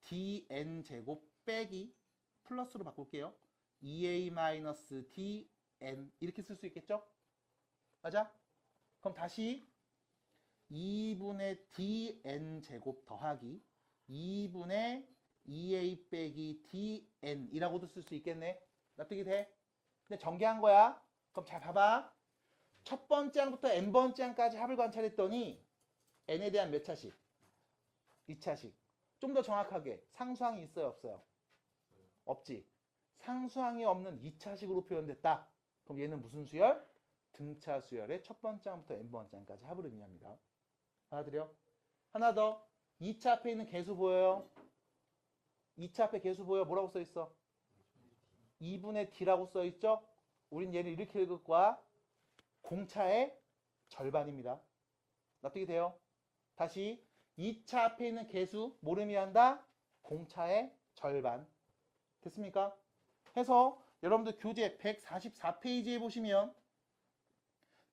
dn제곱 빼기 플러스로 바꿀게요. 2a-dn 이렇게 쓸 수 있겠죠? 맞아? 그럼 다시 2분의 dn제곱 더하기 2분의 2a 빼기 dn 이라고도 쓸 수 있겠네. 납득이 돼? 근데 전개한 거야. 그럼 잘 봐봐. 첫 번째 항부터 n번째 항까지 합을 관찰했더니 n에 대한 몇 차식? 2차식. 좀 더 정확하게 상수항이 있어요 없어요? 없지. 상수항이 없는 2차식으로 표현됐다. 그럼 얘는 무슨 수열? 등차 수열의 첫 번째 항부터 n번째 항까지 합을 의미합니다. 받아들여? 하나 더. 2차 앞에 있는 개수 보여요? 2차 앞에 개수 보여? 뭐라고 써있어? 2분의 d라고 써있죠? 우린 얘를 이렇게 읽을 거야. 공차의 절반입니다. 납득이 돼요? 다시 2차 앞에 있는 개수 뭐를 의미한다? 공차의 절반. 됐습니까? 해서 여러분들 교재 144페이지에 보시면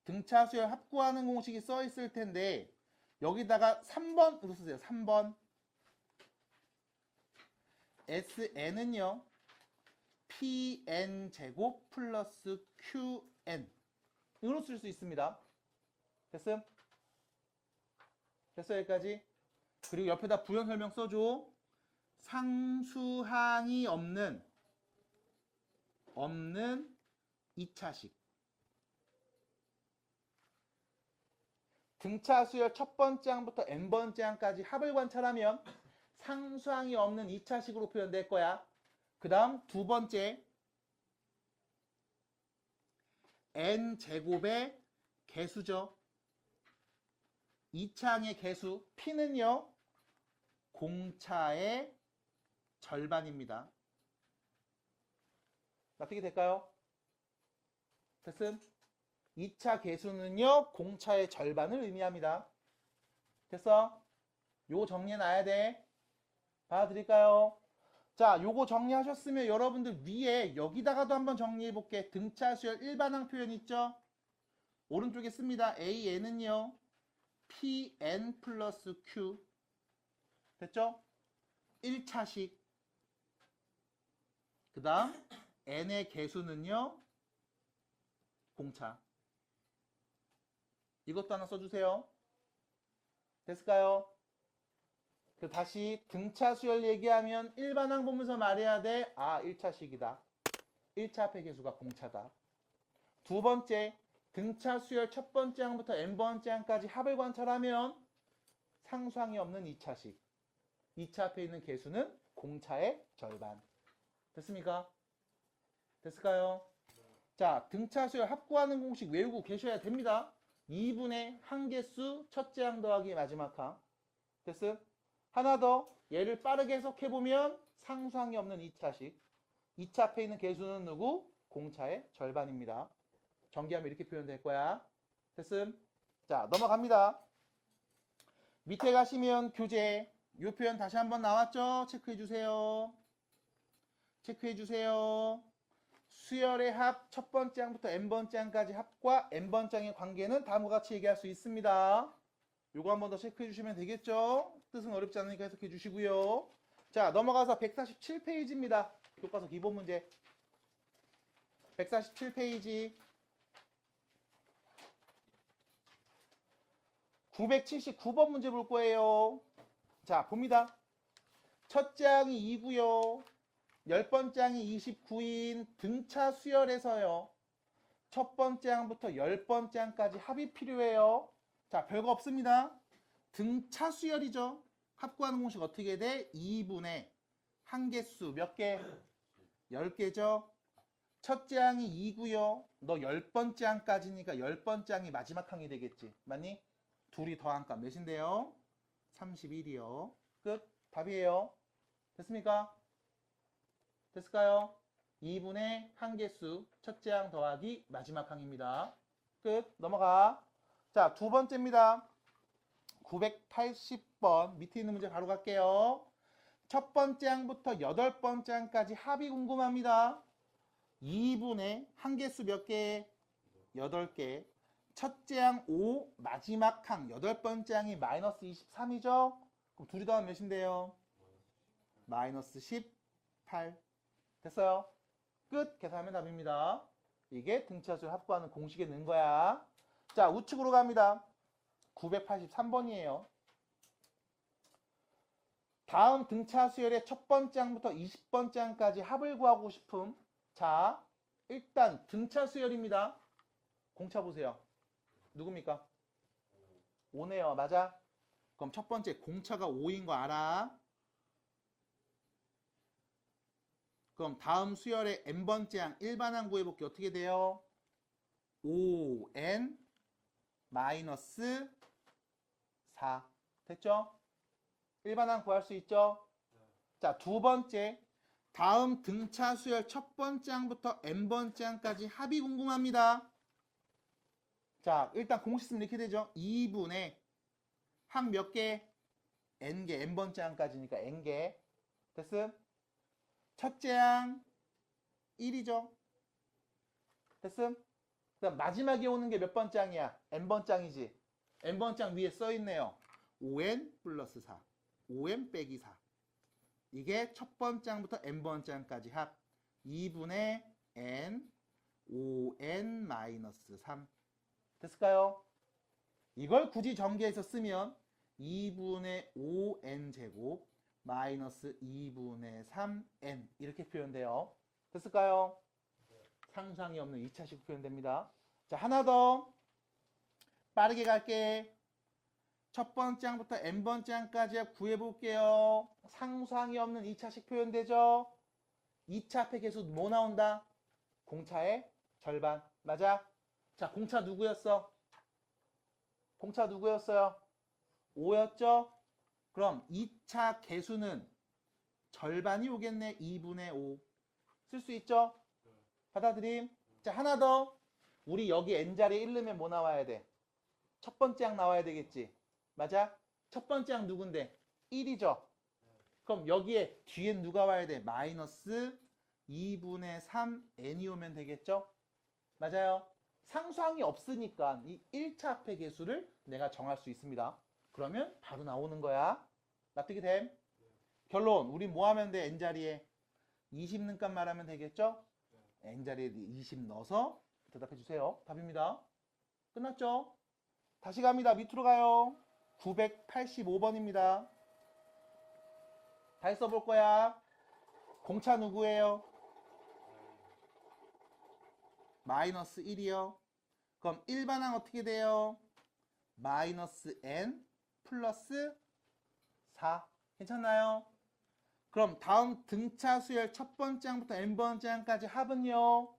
등차 수열 합구하는 공식이 써 있을 텐데 여기다가 3번으로 쓰세요. 3번. SN은요. PN제곱 플러스 QN 으로 쓸 수 있습니다. 됐음? 됐어 여기까지? 그리고 옆에다 부연 설명 써줘. 상수항이 없는 2차식. 등차 수열 첫 번째 항부터 n번째 항까지 합을 관찰하면 상수항이 없는 2차식으로 표현될 거야. 그 다음 두 번째 n제곱의 개수죠. 2차항의 개수 p는요. 공차의 절반입니다. 납득이 될까요? 됐음? 2차 개수는요. 공차의 절반을 의미합니다. 됐어? 요거 정리해놔야 돼. 받아들일까요? 자, 요거 정리하셨으면 여러분들 위에 여기다가도 한번 정리해볼게. 등차 수열 일반항 표현 있죠? 오른쪽에 씁니다. AN은요. PN 플러스 Q. 됐죠? 1차식. 그 다음 N의 개수는요. 공차. 이것도 하나 써주세요. 됐을까요? 다시 등차 수열 얘기하면 일반항 보면서 말해야 돼. 아, 1차식이다. 1차 앞의 개수가 공차다. 두 번째, 등차 수열 첫 번째 항부터 n번째 항까지 합을 관찰하면 상수항이 없는 2차식. 2차 앞에 있는 개수는 공차의 절반. 됐습니까? 됐을까요? 자, 등차 수열 합구하는 공식 외우고 계셔야 됩니다. 2분의 항개수 첫째 항 더하기 마지막 항. 됐음? 하나 더 얘를 빠르게 해석해보면 상수항이 없는 2차식. 2차 앞에 있는 개수는 누구? 공차의 절반입니다. 전개하면 이렇게 표현될 거야. 됐음? 자, 넘어갑니다. 밑에 가시면 교재 이 표현 다시 한번 나왔죠? 체크해주세요. 체크해주세요. 수열의 합 첫 번째 항부터 n번째 항까지 합과 n번째 항의 관계는 다음과 같이 얘기할 수 있습니다. 요거 한 번 더 체크해 주시면 되겠죠? 뜻은 어렵지 않으니까 해석해 주시고요. 자, 넘어가서 147페이지입니다. 교과서 기본 문제. 147페이지. 979번 문제 볼 거예요. 자, 봅니다. 첫째 항이 2고요. 10번째 항이 29인 등차 수열에서요. 첫 번째 항부터 10번째 항까지 합이 필요해요. 자, 별거 없습니다. 등차 수열이죠. 합구하는 공식 어떻게 돼? 2분의 한개수 몇 개? 10개죠. 첫째 항이 2고요. 너 10번째 항까지니까 10번째 항이 마지막 항이 되겠지. 맞니? 둘이 더한 값 몇인데요? 31이요. 끝. 답이에요. 됐습니까? 됐을까요? 2분의 한개수 첫째 항 더하기 마지막 항입니다. 끝. 넘어가. 자, 두 번째입니다. 980번 밑에 있는 문제 바로 갈게요. 첫 번째 항부터 8번째 항까지 합이 궁금합니다. 2분의 한개수 몇 개? 8개. 첫째 항 5, 마지막 항 8번째 항이 마이너스 23이죠? 그럼 둘이 더하면 몇인데요? 마이너스 18. 됐어요? 끝. 계산하면 답입니다. 이게 등차수를 합구하는 공식에 넣은 거야. 자, 우측으로 갑니다. 983번이에요. 다음 등차 수열의 첫 번째 항부터 20번째 항까지 합을 구하고 싶음. 자, 일단 등차 수열입니다. 공차 보세요. 누굽니까? 5네요. 맞아? 그럼 첫 번째 공차가 5인 거 알아? 그럼 다음 수열의 n번째 항 일반항 구해볼게. 어떻게 돼요? 5n 마이너스 4. 됐죠? 일반항 구할 수 있죠? 자, 두 번째. 다음 등차 수열 첫 번째 항부터 n번째 항까지 합이 궁금합니다. 자, 일단 공식 쓰면 이렇게 되죠? 2분의 항 몇 개? n개. n번째 항까지니까 n개. 됐음? 첫째 항 1이죠? 됐음? 그다음 마지막에 오는 게 몇 번째 항이야? n번째 항이지? n번째 항 위에 써있네요. 5n 플러스 4. 5n 빼기 4. 이게 첫 번째 항부터 n번째 항까지 합. 2분의 n 5n 마이너스 3. 됐을까요? 이걸 굳이 전개해서 쓰면 2분의 5n 제곱 마이너스 2분의 3n 이렇게 표현돼요. 됐을까요? 상상이 없는 2차식 표현됩니다. 자, 하나 더 빠르게 갈게. 첫 번째 항부터 n번째 항까지 구해볼게요. 상상이 없는 2차식 표현되죠? 2차 합의 개수 뭐 나온다? 공차의 절반. 맞아? 자, 공차 누구였어? 공차 누구였어요? 5였죠? 그럼 2차 개수는 절반이 오겠네. 2분의 5. 쓸 수 있죠? 받아들임. 자, 하나 더. 우리 여기 n자리에 1 넣으면 뭐 나와야 돼? 첫 번째 항 나와야 되겠지? 맞아? 첫 번째 항 누군데? 1이죠? 그럼 여기에 뒤엔 누가 와야 돼? 마이너스 2분의 3n이 오면 되겠죠? 맞아요? 상수항이 없으니까 이 1차 합의 개수를 내가 정할 수 있습니다. 그러면 바로 나오는 거야. 납득이 됨? 결론. 우리 뭐 하면 돼? n자리에 20 넣은 값 말하면 되겠죠? n자리에 20 넣어서 대답해 주세요. 답입니다. 끝났죠? 다시 갑니다. 밑으로 가요. 985번입니다. 다시 써볼 거야. 공차 누구예요? 마이너스 1이요. 그럼 일반항 어떻게 돼요? 마이너스 n 플러스 4. 괜찮나요? 그럼 다음 등차 수열 첫 번째 항부터 n번째 항까지 합은요?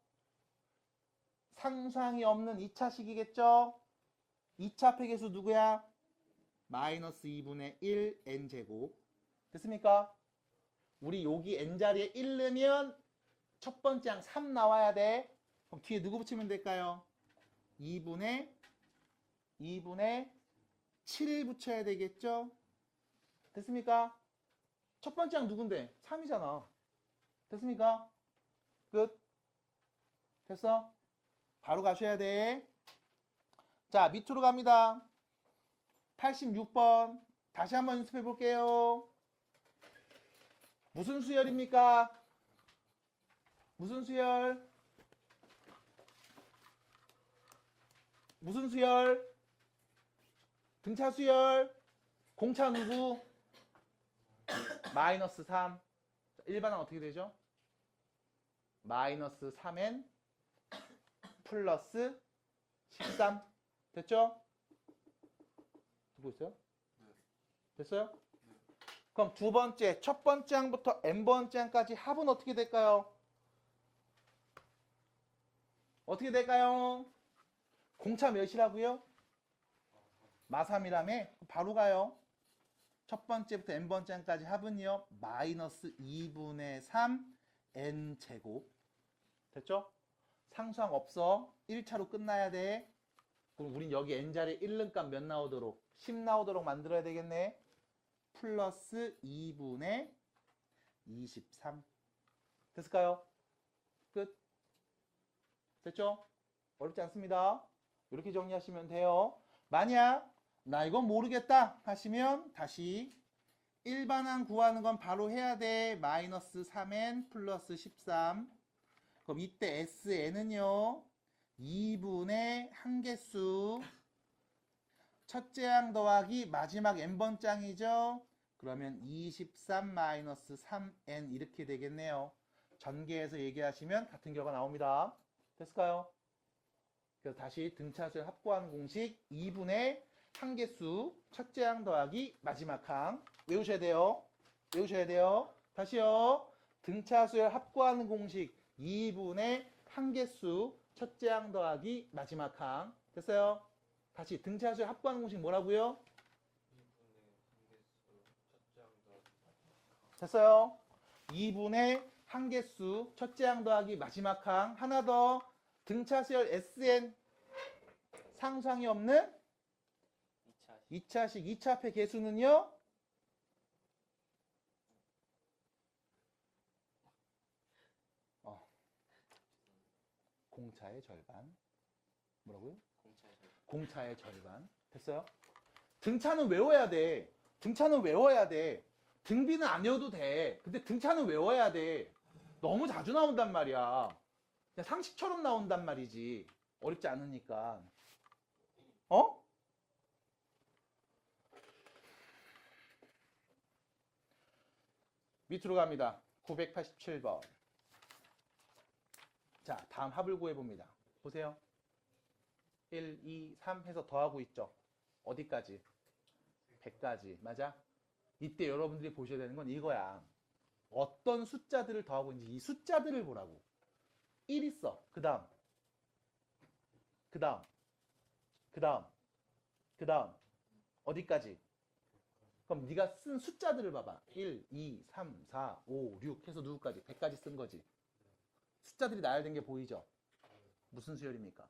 상상이 없는 2차식이겠죠? 2차 합의 개수 누구야? 마이너스 2분의 1 n제곱. 됐습니까? 우리 여기 n자리에 1 넣으면 첫 번째 항 3 나와야 돼. 그럼 뒤에 누구 붙이면 될까요? 2분의 7 붙여야 되겠죠? 됐습니까? 첫 번째 항 누군데? 3이잖아. 됐습니까? 끝. 됐어? 바로 가셔야 돼. 자, 밑으로 갑니다. 86번. 다시 한번 연습해 볼게요. 무슨 수열입니까? 무슨 수열? 무슨 수열? 등차 수열? 공차 누구? 마이너스 3. 일반항 어떻게 되죠? 마이너스 3n 플러스 13. 됐죠? 듣고 있어요? 됐어요? 그럼 두 번째, 첫 번째 항부터 n번째 항까지 합은 어떻게 될까요? 어떻게 될까요? 공차 몇이라고요? 마3이라며? 바로 가요. 첫 번째부터 n번째 항까지 합은요. 마이너스 2분의 3 n제곱. 됐죠? 상수항 없어. 1차로 끝나야 돼. 그럼 우린 여기 n자리에 1는값 몇 나오도록? 10 나오도록 만들어야 되겠네. 플러스 2분의 23. 됐을까요? 끝. 됐죠? 어렵지 않습니다. 이렇게 정리하시면 돼요. 만약 나 이건 모르겠다 하시면 다시 일반항 구하는 건 바로 해야 돼. 마이너스 3n 플러스 13. 그럼 이때 SN은요. 2분의 한개수 첫째 항 더하기 마지막 n번째 항이죠. 그러면 23 마이너스 3n 이렇게 되겠네요. 전개해서 얘기하시면 같은 결과 나옵니다. 됐을까요? 그래서 다시 등차수열 합구하는 공식 2분의 한개수 첫째 항 더하기 마지막 항 외우셔야 돼요. 외우셔야 돼요. 다시요. 등차수열 합구하는 공식 2분의 한개수 첫째 항 더하기 마지막 항. 됐어요? 다시 등차수열 합구하는 공식 뭐라고요? 됐어요? 2분의 한개수 첫째 항 더하기 마지막 항. 하나 더. 등차수열 SN 상수항이 없는 2차식 2차 합의 개수는요? 공차의 절반. 뭐라고요? 공차의 절반. 됐어요? 등차는 외워야 돼. 등차는 외워야 돼. 등비는 안 외워도 돼. 근데 등차는 외워야 돼. 너무 자주 나온단 말이야. 그냥 상식처럼 나온단 말이지. 어렵지 않으니까. 어? 밑으로 갑니다. 987번. 자, 다음 합을 구해봅니다. 보세요. 1, 2, 3 해서 더하고 있죠. 어디까지? 100까지. 맞아? 이때 여러분들이 보셔야 되는 건 이거야. 어떤 숫자들을 더하고 있는지 이 숫자들을 보라고. 1 있어. 그 다음. 어디까지? 그럼 네가 쓴 숫자들을 봐봐. 1, 2, 3, 4, 5, 6 해서 누구까지? 100까지 쓴 거지. 숫자들이 나열된 게 보이죠? 무슨 수열입니까?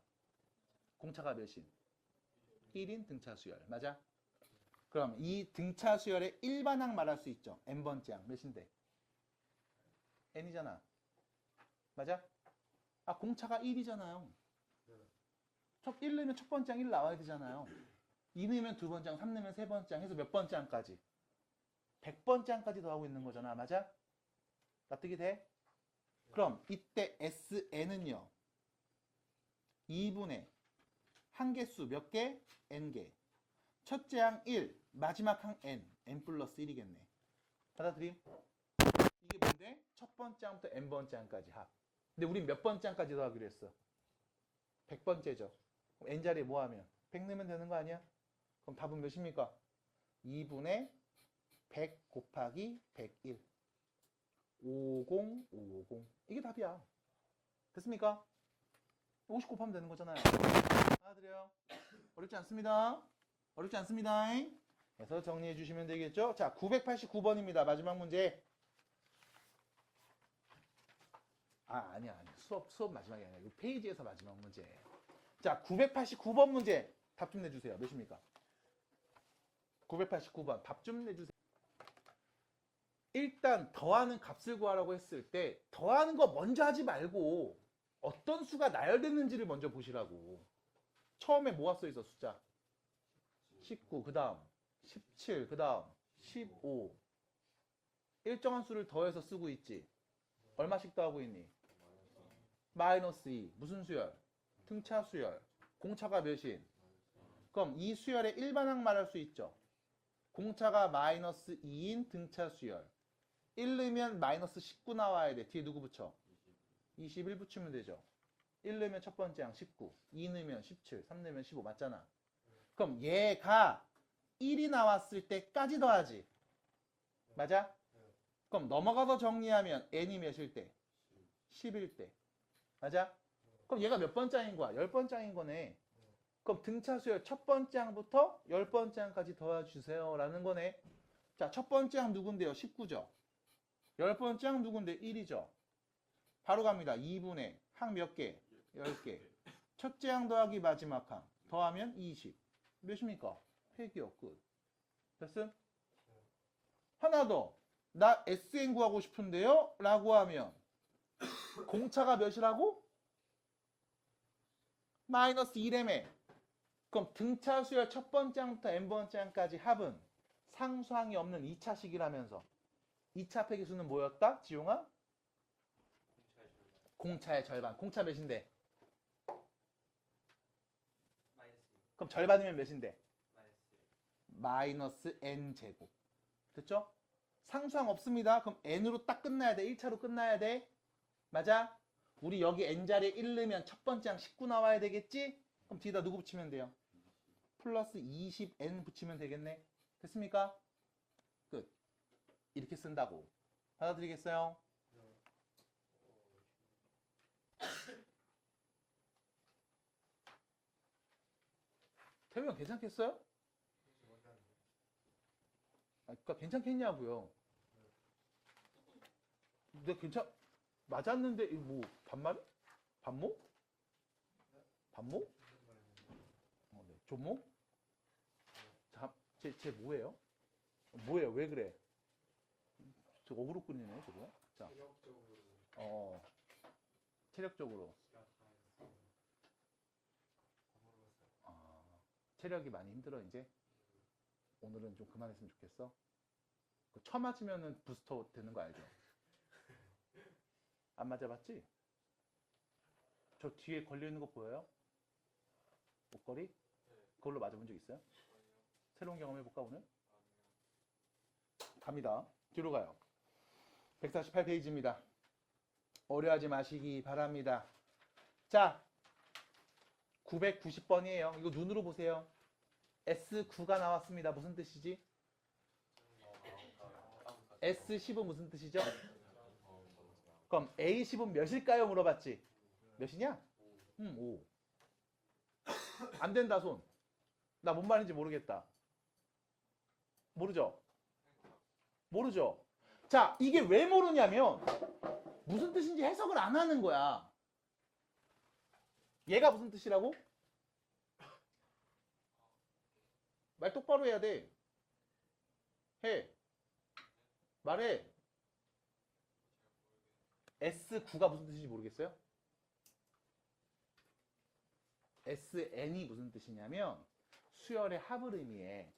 공차가 몇인? 1인 등차 수열. 맞아? 그럼 이 등차 수열의 일반항 말할 수 있죠? n번째 항. 몇인데? n이잖아. 맞아? 아, 공차가 1이잖아요. 1 넣으면 첫 번째 항 1 나와야 되잖아요. 2 넣으면 두 번째 항, 3 넣으면 세 번째 항 해서 몇 번째 항까지? 100번째 항까지 더하고 있는 거잖아. 맞아? 납득이 돼? 그럼 이때 SN은요. 2분의 한개수 몇 개? n개. 첫째 항 1, 마지막 항 n 플러스 1이겠네. 받아들임? 이게 뭔데? 첫 번째 항부터 n번째 항까지 합. 근데 우린 몇 번째 항까지 더하기로 했어? 100번째죠. 그럼 n자리에 뭐 하면? 100 넣으면 되는 거 아니야? 그럼 답은 몇입니까? 2분의 100 곱하기 101. 50, 550. 이게 답이야. 됐습니까? 50 곱하면 되는 거잖아요. 알아들어요? 어렵지 않습니다. 어렵지 않습니다. 그래서 정리해 주시면 되겠죠? 자, 989번입니다. 마지막 문제. 아니야. 수업 마지막이 아니야. 이 페이지에서 마지막 문제예요. 자, 989번 문제. 답 좀 내주세요. 몇입니까? 989번. 답 좀 내주세요. 일단 더하는 값을 구하라고 했을 때 더하는 거 먼저 하지 말고 어떤 수가 나열됐는지를 먼저 보시라고. 처음에 뭐가 써 있어, 숫자? 19, 그 다음 17, 그 다음 15. 일정한 수를 더해서 쓰고 있지. 얼마씩 더하고 있니? 마이너스 2. 무슨 수열? 등차 수열. 공차가 몇인? 그럼 이 수열의 일반항 말할 수 있죠. 공차가 마이너스 2인 등차 수열. 1 넣으면 마이너스 19 나와야 돼. 뒤에 누구 붙여? 21 붙이면 되죠. 1 넣으면 첫 번째 항 19, 2 넣으면 17, 3 넣으면 15 맞잖아. 그럼 얘가 1이 나왔을 때까지 더하지. 맞아? 그럼 넘어가서 정리하면 n이 몇일 때? 10일 때. 맞아? 그럼 얘가 몇 번째 항인 거야? 10번째 항인 거네. 그럼 등차 수열 첫 번째 항부터 10번째 항까지 더해주세요 라는 거네. 자, 첫 번째 항 누군데요? 19죠. 10번째 항 누군데? 1이죠. 바로 갑니다. 2분의 항 몇 개? 10개. 첫째 항 더하기 마지막 항. 더하면 20. 몇입니까? 획이요. 끝. 됐음? 하나 더. 나 SN 구하고 싶은데요? 라고 하면 공차가 몇이라고? 마이너스 1m에. 그럼 등차 수열 첫 번째 항부터 n번째 항까지 합은 상수항이 없는 2차식이라면서 2차 폐기수는 뭐였다? 지용아? 공차의 절반. 공차 몇인데? 그럼 절반이면 몇인데? 마이너스 n제곱. 됐죠? 상수항 없습니다. 그럼 n으로 딱 끝나야 돼. 1차로 끝나야 돼. 맞아? 우리 여기 n자리에 1 넣으면 첫 번째 항 19 나와야 되겠지? 그럼 뒤에다 누구 붙이면 돼요? 플러스 20n 붙이면 되겠네. 됐습니까? 끝. 이렇게 쓴다고. 받아들이겠어요? 태우 형 괜찮겠어요? 그러니까 괜찮겠냐고요. 근데 맞았는데 뭐 반말? 반모? 반모? 네. 조모? 자, 쟤 뭐예요? 뭐예요? 왜 그래? 저 어그로 끓이네 저거. 자, 체력적으로. 체력이 많이 힘들어 이제. 오늘은 좀 그만했으면 좋겠어. 쳐 맞으면은 부스터 되는 거 알죠? 안 맞아봤지? 저 뒤에 걸려있는 거 보여요? 목걸이? 그걸로 맞아본 적 있어요? 새로운 경험 해볼까 오늘? 갑니다. 뒤로 가요. 148페이지입니다. 어려워하지 마시기 바랍니다. 자, 990번이에요. 이거 눈으로 보세요. S9가 나왔습니다. 무슨 뜻이지? S10은 무슨 뜻이죠? 그럼 A10은 몇일까요? 물어봤지. 몇이냐? 5. 안 된다 손. 나 뭔 말인지 모르겠다. 모르죠? 모르죠? 자, 이게 왜 모르냐면 무슨 뜻인지 해석을 안 하는 거야. 얘가 무슨 뜻이라고? 말 똑바로 해야 돼. 해. 말해. S9가 무슨 뜻인지 모르겠어요? SN이 무슨 뜻이냐면 수열의 합을 의미해.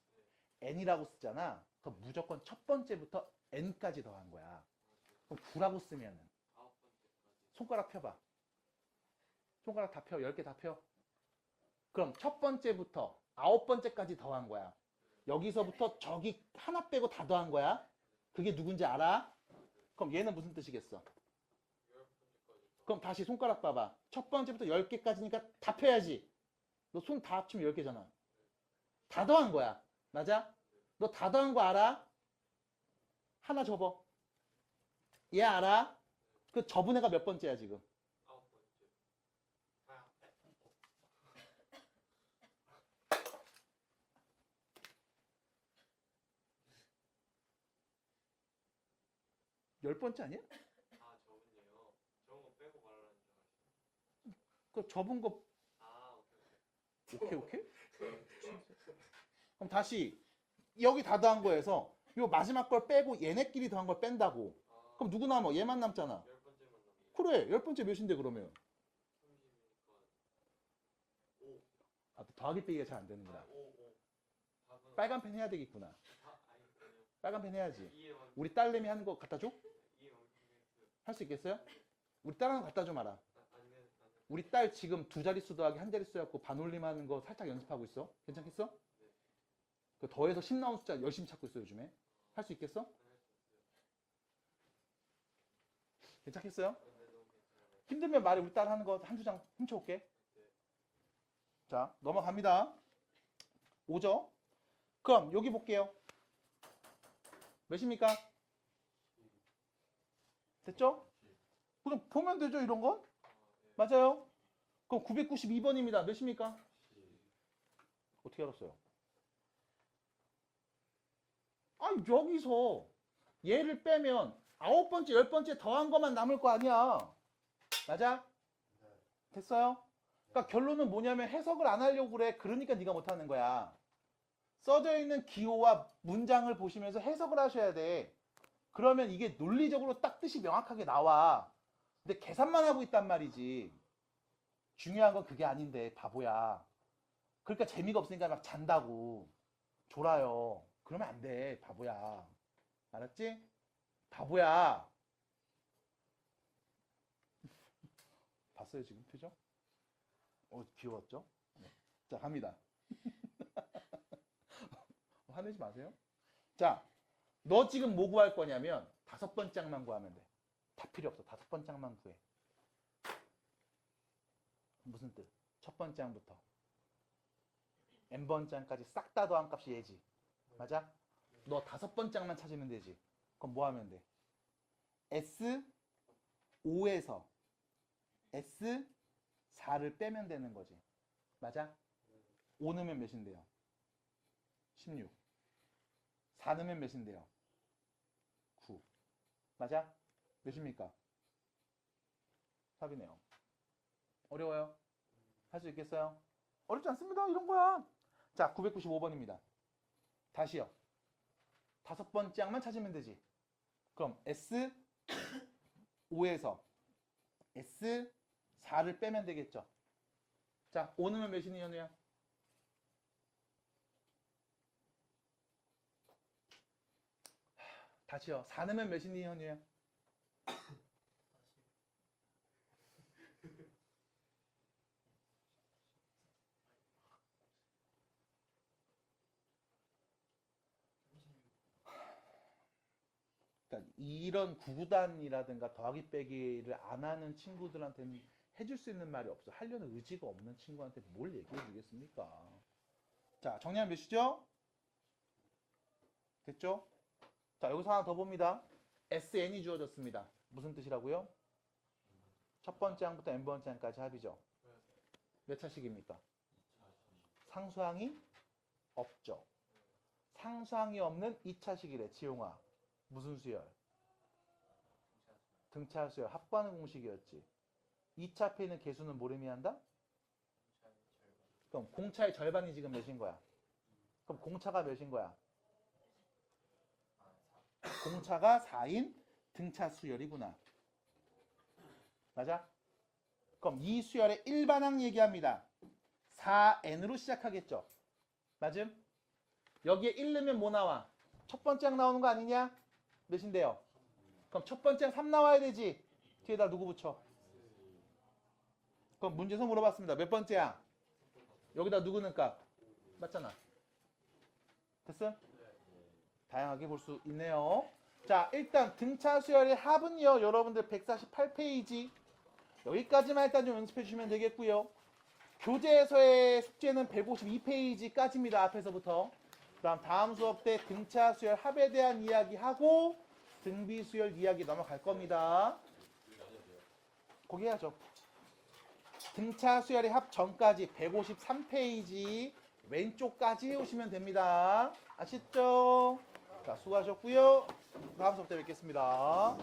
N이라고 쓰잖아. 그럼 무조건 첫 번째부터 N까지 더한 거야. 그럼 9라고 쓰면은 손가락 펴봐. 손가락 다 펴. 10개 다 펴. 그럼 첫 번째부터 9번째까지 더한 거야. 여기서부터 저기 하나 빼고 다 더한 거야. 그게 누군지 알아? 그럼 얘는 무슨 뜻이겠어? 그럼 다시 손가락 봐봐. 첫 번째부터 10개까지니까 다 펴야지. 너 손 다 합치면 10개잖아. 다 더한 거야. 맞아? 너 다 더한 거 알아? 하나 접어. 얘 알아? 그 접은 애가 몇 번째야 지금? 10번째 아니야? 아, 저분요. 저런 거 빼고 말하는 줄 알았어요. 그 접은 거 아, 오케이 오케이? 그럼 다시 여기 다 더한 거에서 요 마지막 걸 빼고 얘네끼리 더한 걸 뺀다고. 그럼 누구 남아? 얘만 남잖아. 열 번째만 남기. 그래 10번째 몇인데 그러면? 아, 더하기 빼기가 잘 안 되는구나. 5 답은 빨간 펜 해야 되겠구나. 아니요. 빨간 펜 해야지. 2의 원 우리 딸내미 하는 거 갖다 줘? 2의 원x 할 수 있겠어요? 우리 딸 하나 갖다 줘 마라. 아니면 우리 딸 지금 두 자릿수 더하기 한 자릿수 갖고 반올림 하는 거 살짝 연습하고 있어. 괜찮겠어? 네. 그 더해서 10 나온 숫자 열심히 찾고 있어 요즘에. 할 수 있겠어? 괜찮겠어요? 네, 너무 괜찮아요. 힘들면 말해. 우리 딸 하는 거 한두 장 훔쳐올게. 자, 넘어갑니다. 5죠? 그럼 여기 볼게요. 몇입니까? 됐죠? 그럼 보면 되죠, 이런 건? 맞아요? 그럼 992번입니다. 몇입니까? 어떻게 알았어요? 아, 여기서 얘를 빼면 9번째, 10번째 더한 것만 남을 거 아니야. 맞아? 됐어요? 그러니까 결론은 뭐냐면 해석을 안 하려고 그래. 그러니까 네가 못하는 거야. 써져 있는 기호와 문장을 보시면서 해석을 하셔야 돼. 그러면 이게 논리적으로 딱 뜻이 명확하게 나와. 근데 계산만 하고 있단 말이지. 중요한 건 그게 아닌데 바보야. 그러니까 재미가 없으니까 막 잔다고. 졸아요. 그러면 안 돼. 바보야. 알았지? 바보야. 봤어요 지금 표정? 귀여웠죠? 네. 자, 갑니다. 화내지 마세요. 자, 너 지금 뭐 구할 거냐면 5번장만 구하면 돼. 다 필요 없어. 5번장만 구해. 무슨 뜻? 첫 번장부터 n번장까지 싹 다 더한 값이 얘지. 맞아? 너 5번장만 찾으면 되지. 그럼 뭐 하면 돼? S5에서 S4를 빼면 되는 거지. 맞아? 5 넣으면 몇인데요? 16. 4 넣으면 몇인데요? 9. 맞아? 몇입니까? 답이네요. 어려워요? 할 수 있겠어요? 어렵지 않습니다. 이런 거야. 자, 995번입니다. 다시요. 5번장만 찾으면 되지. 그럼 S5에서 S4를 빼면 되겠죠. 자, 5 넣으면 몇이니, 현우야? 다시요. 4 넣으면 몇이니, 현우야? 그러니까 이런 구구단이라든가 더하기 빼기를 안 하는 친구들한테는 해줄 수 있는 말이 없어. 하려는 의지가 없는 친구한테 뭘 얘기해 주겠습니까? 자, 정리하면 몇이죠? 됐죠? 자, 여기서 하나 더 봅니다. SN이 주어졌습니다. 무슨 뜻이라고요? 첫 번째 항부터 n번째 항까지 합이죠. 몇 차식입니까? 상수항이 없죠. 상수항이 없는 2차식이래, 지용아. 무슨 수열? 등차 수열. 합과하는 공식이었지. 2차 앞에 있는 개수는 뭘 의미한다? 그럼 공차의 절반이 지금 몇인 거야? 그럼 공차가 몇인 거야? 공차가 4인 등차 수열이구나. 맞아? 그럼 이 수열의 일반항 얘기합니다. 4n으로 시작하겠죠. 맞음? 여기에 1 넣으면 뭐 나와? 첫 번째 항 나오는 거 아니냐? 몇인데요? 그럼 첫 번째 항 3 나와야 되지. 뒤에다 누구 붙여? 그럼 문제에서 물어봤습니다. 몇 번째 항? 여기다 누구 넣을까? 맞잖아. 됐음? 다양하게 볼 수 있네요. 자, 일단 등차 수열의 합은요. 여러분들 148페이지. 여기까지만 일단 좀 연습해 주시면 되겠고요. 교재에서의 숙제는 152페이지까지입니다. 앞에서부터. 그다음 다음 수업 때 등차 수열 합에 대한 이야기하고 등비 수열 이야기 넘어갈 겁니다. 거기 해야죠. 등차 수열의 합 전까지 153페이지 왼쪽까지 오시면 됩니다. 아시죠? 자, 수고하셨고요. 다음 수업 때 뵙겠습니다.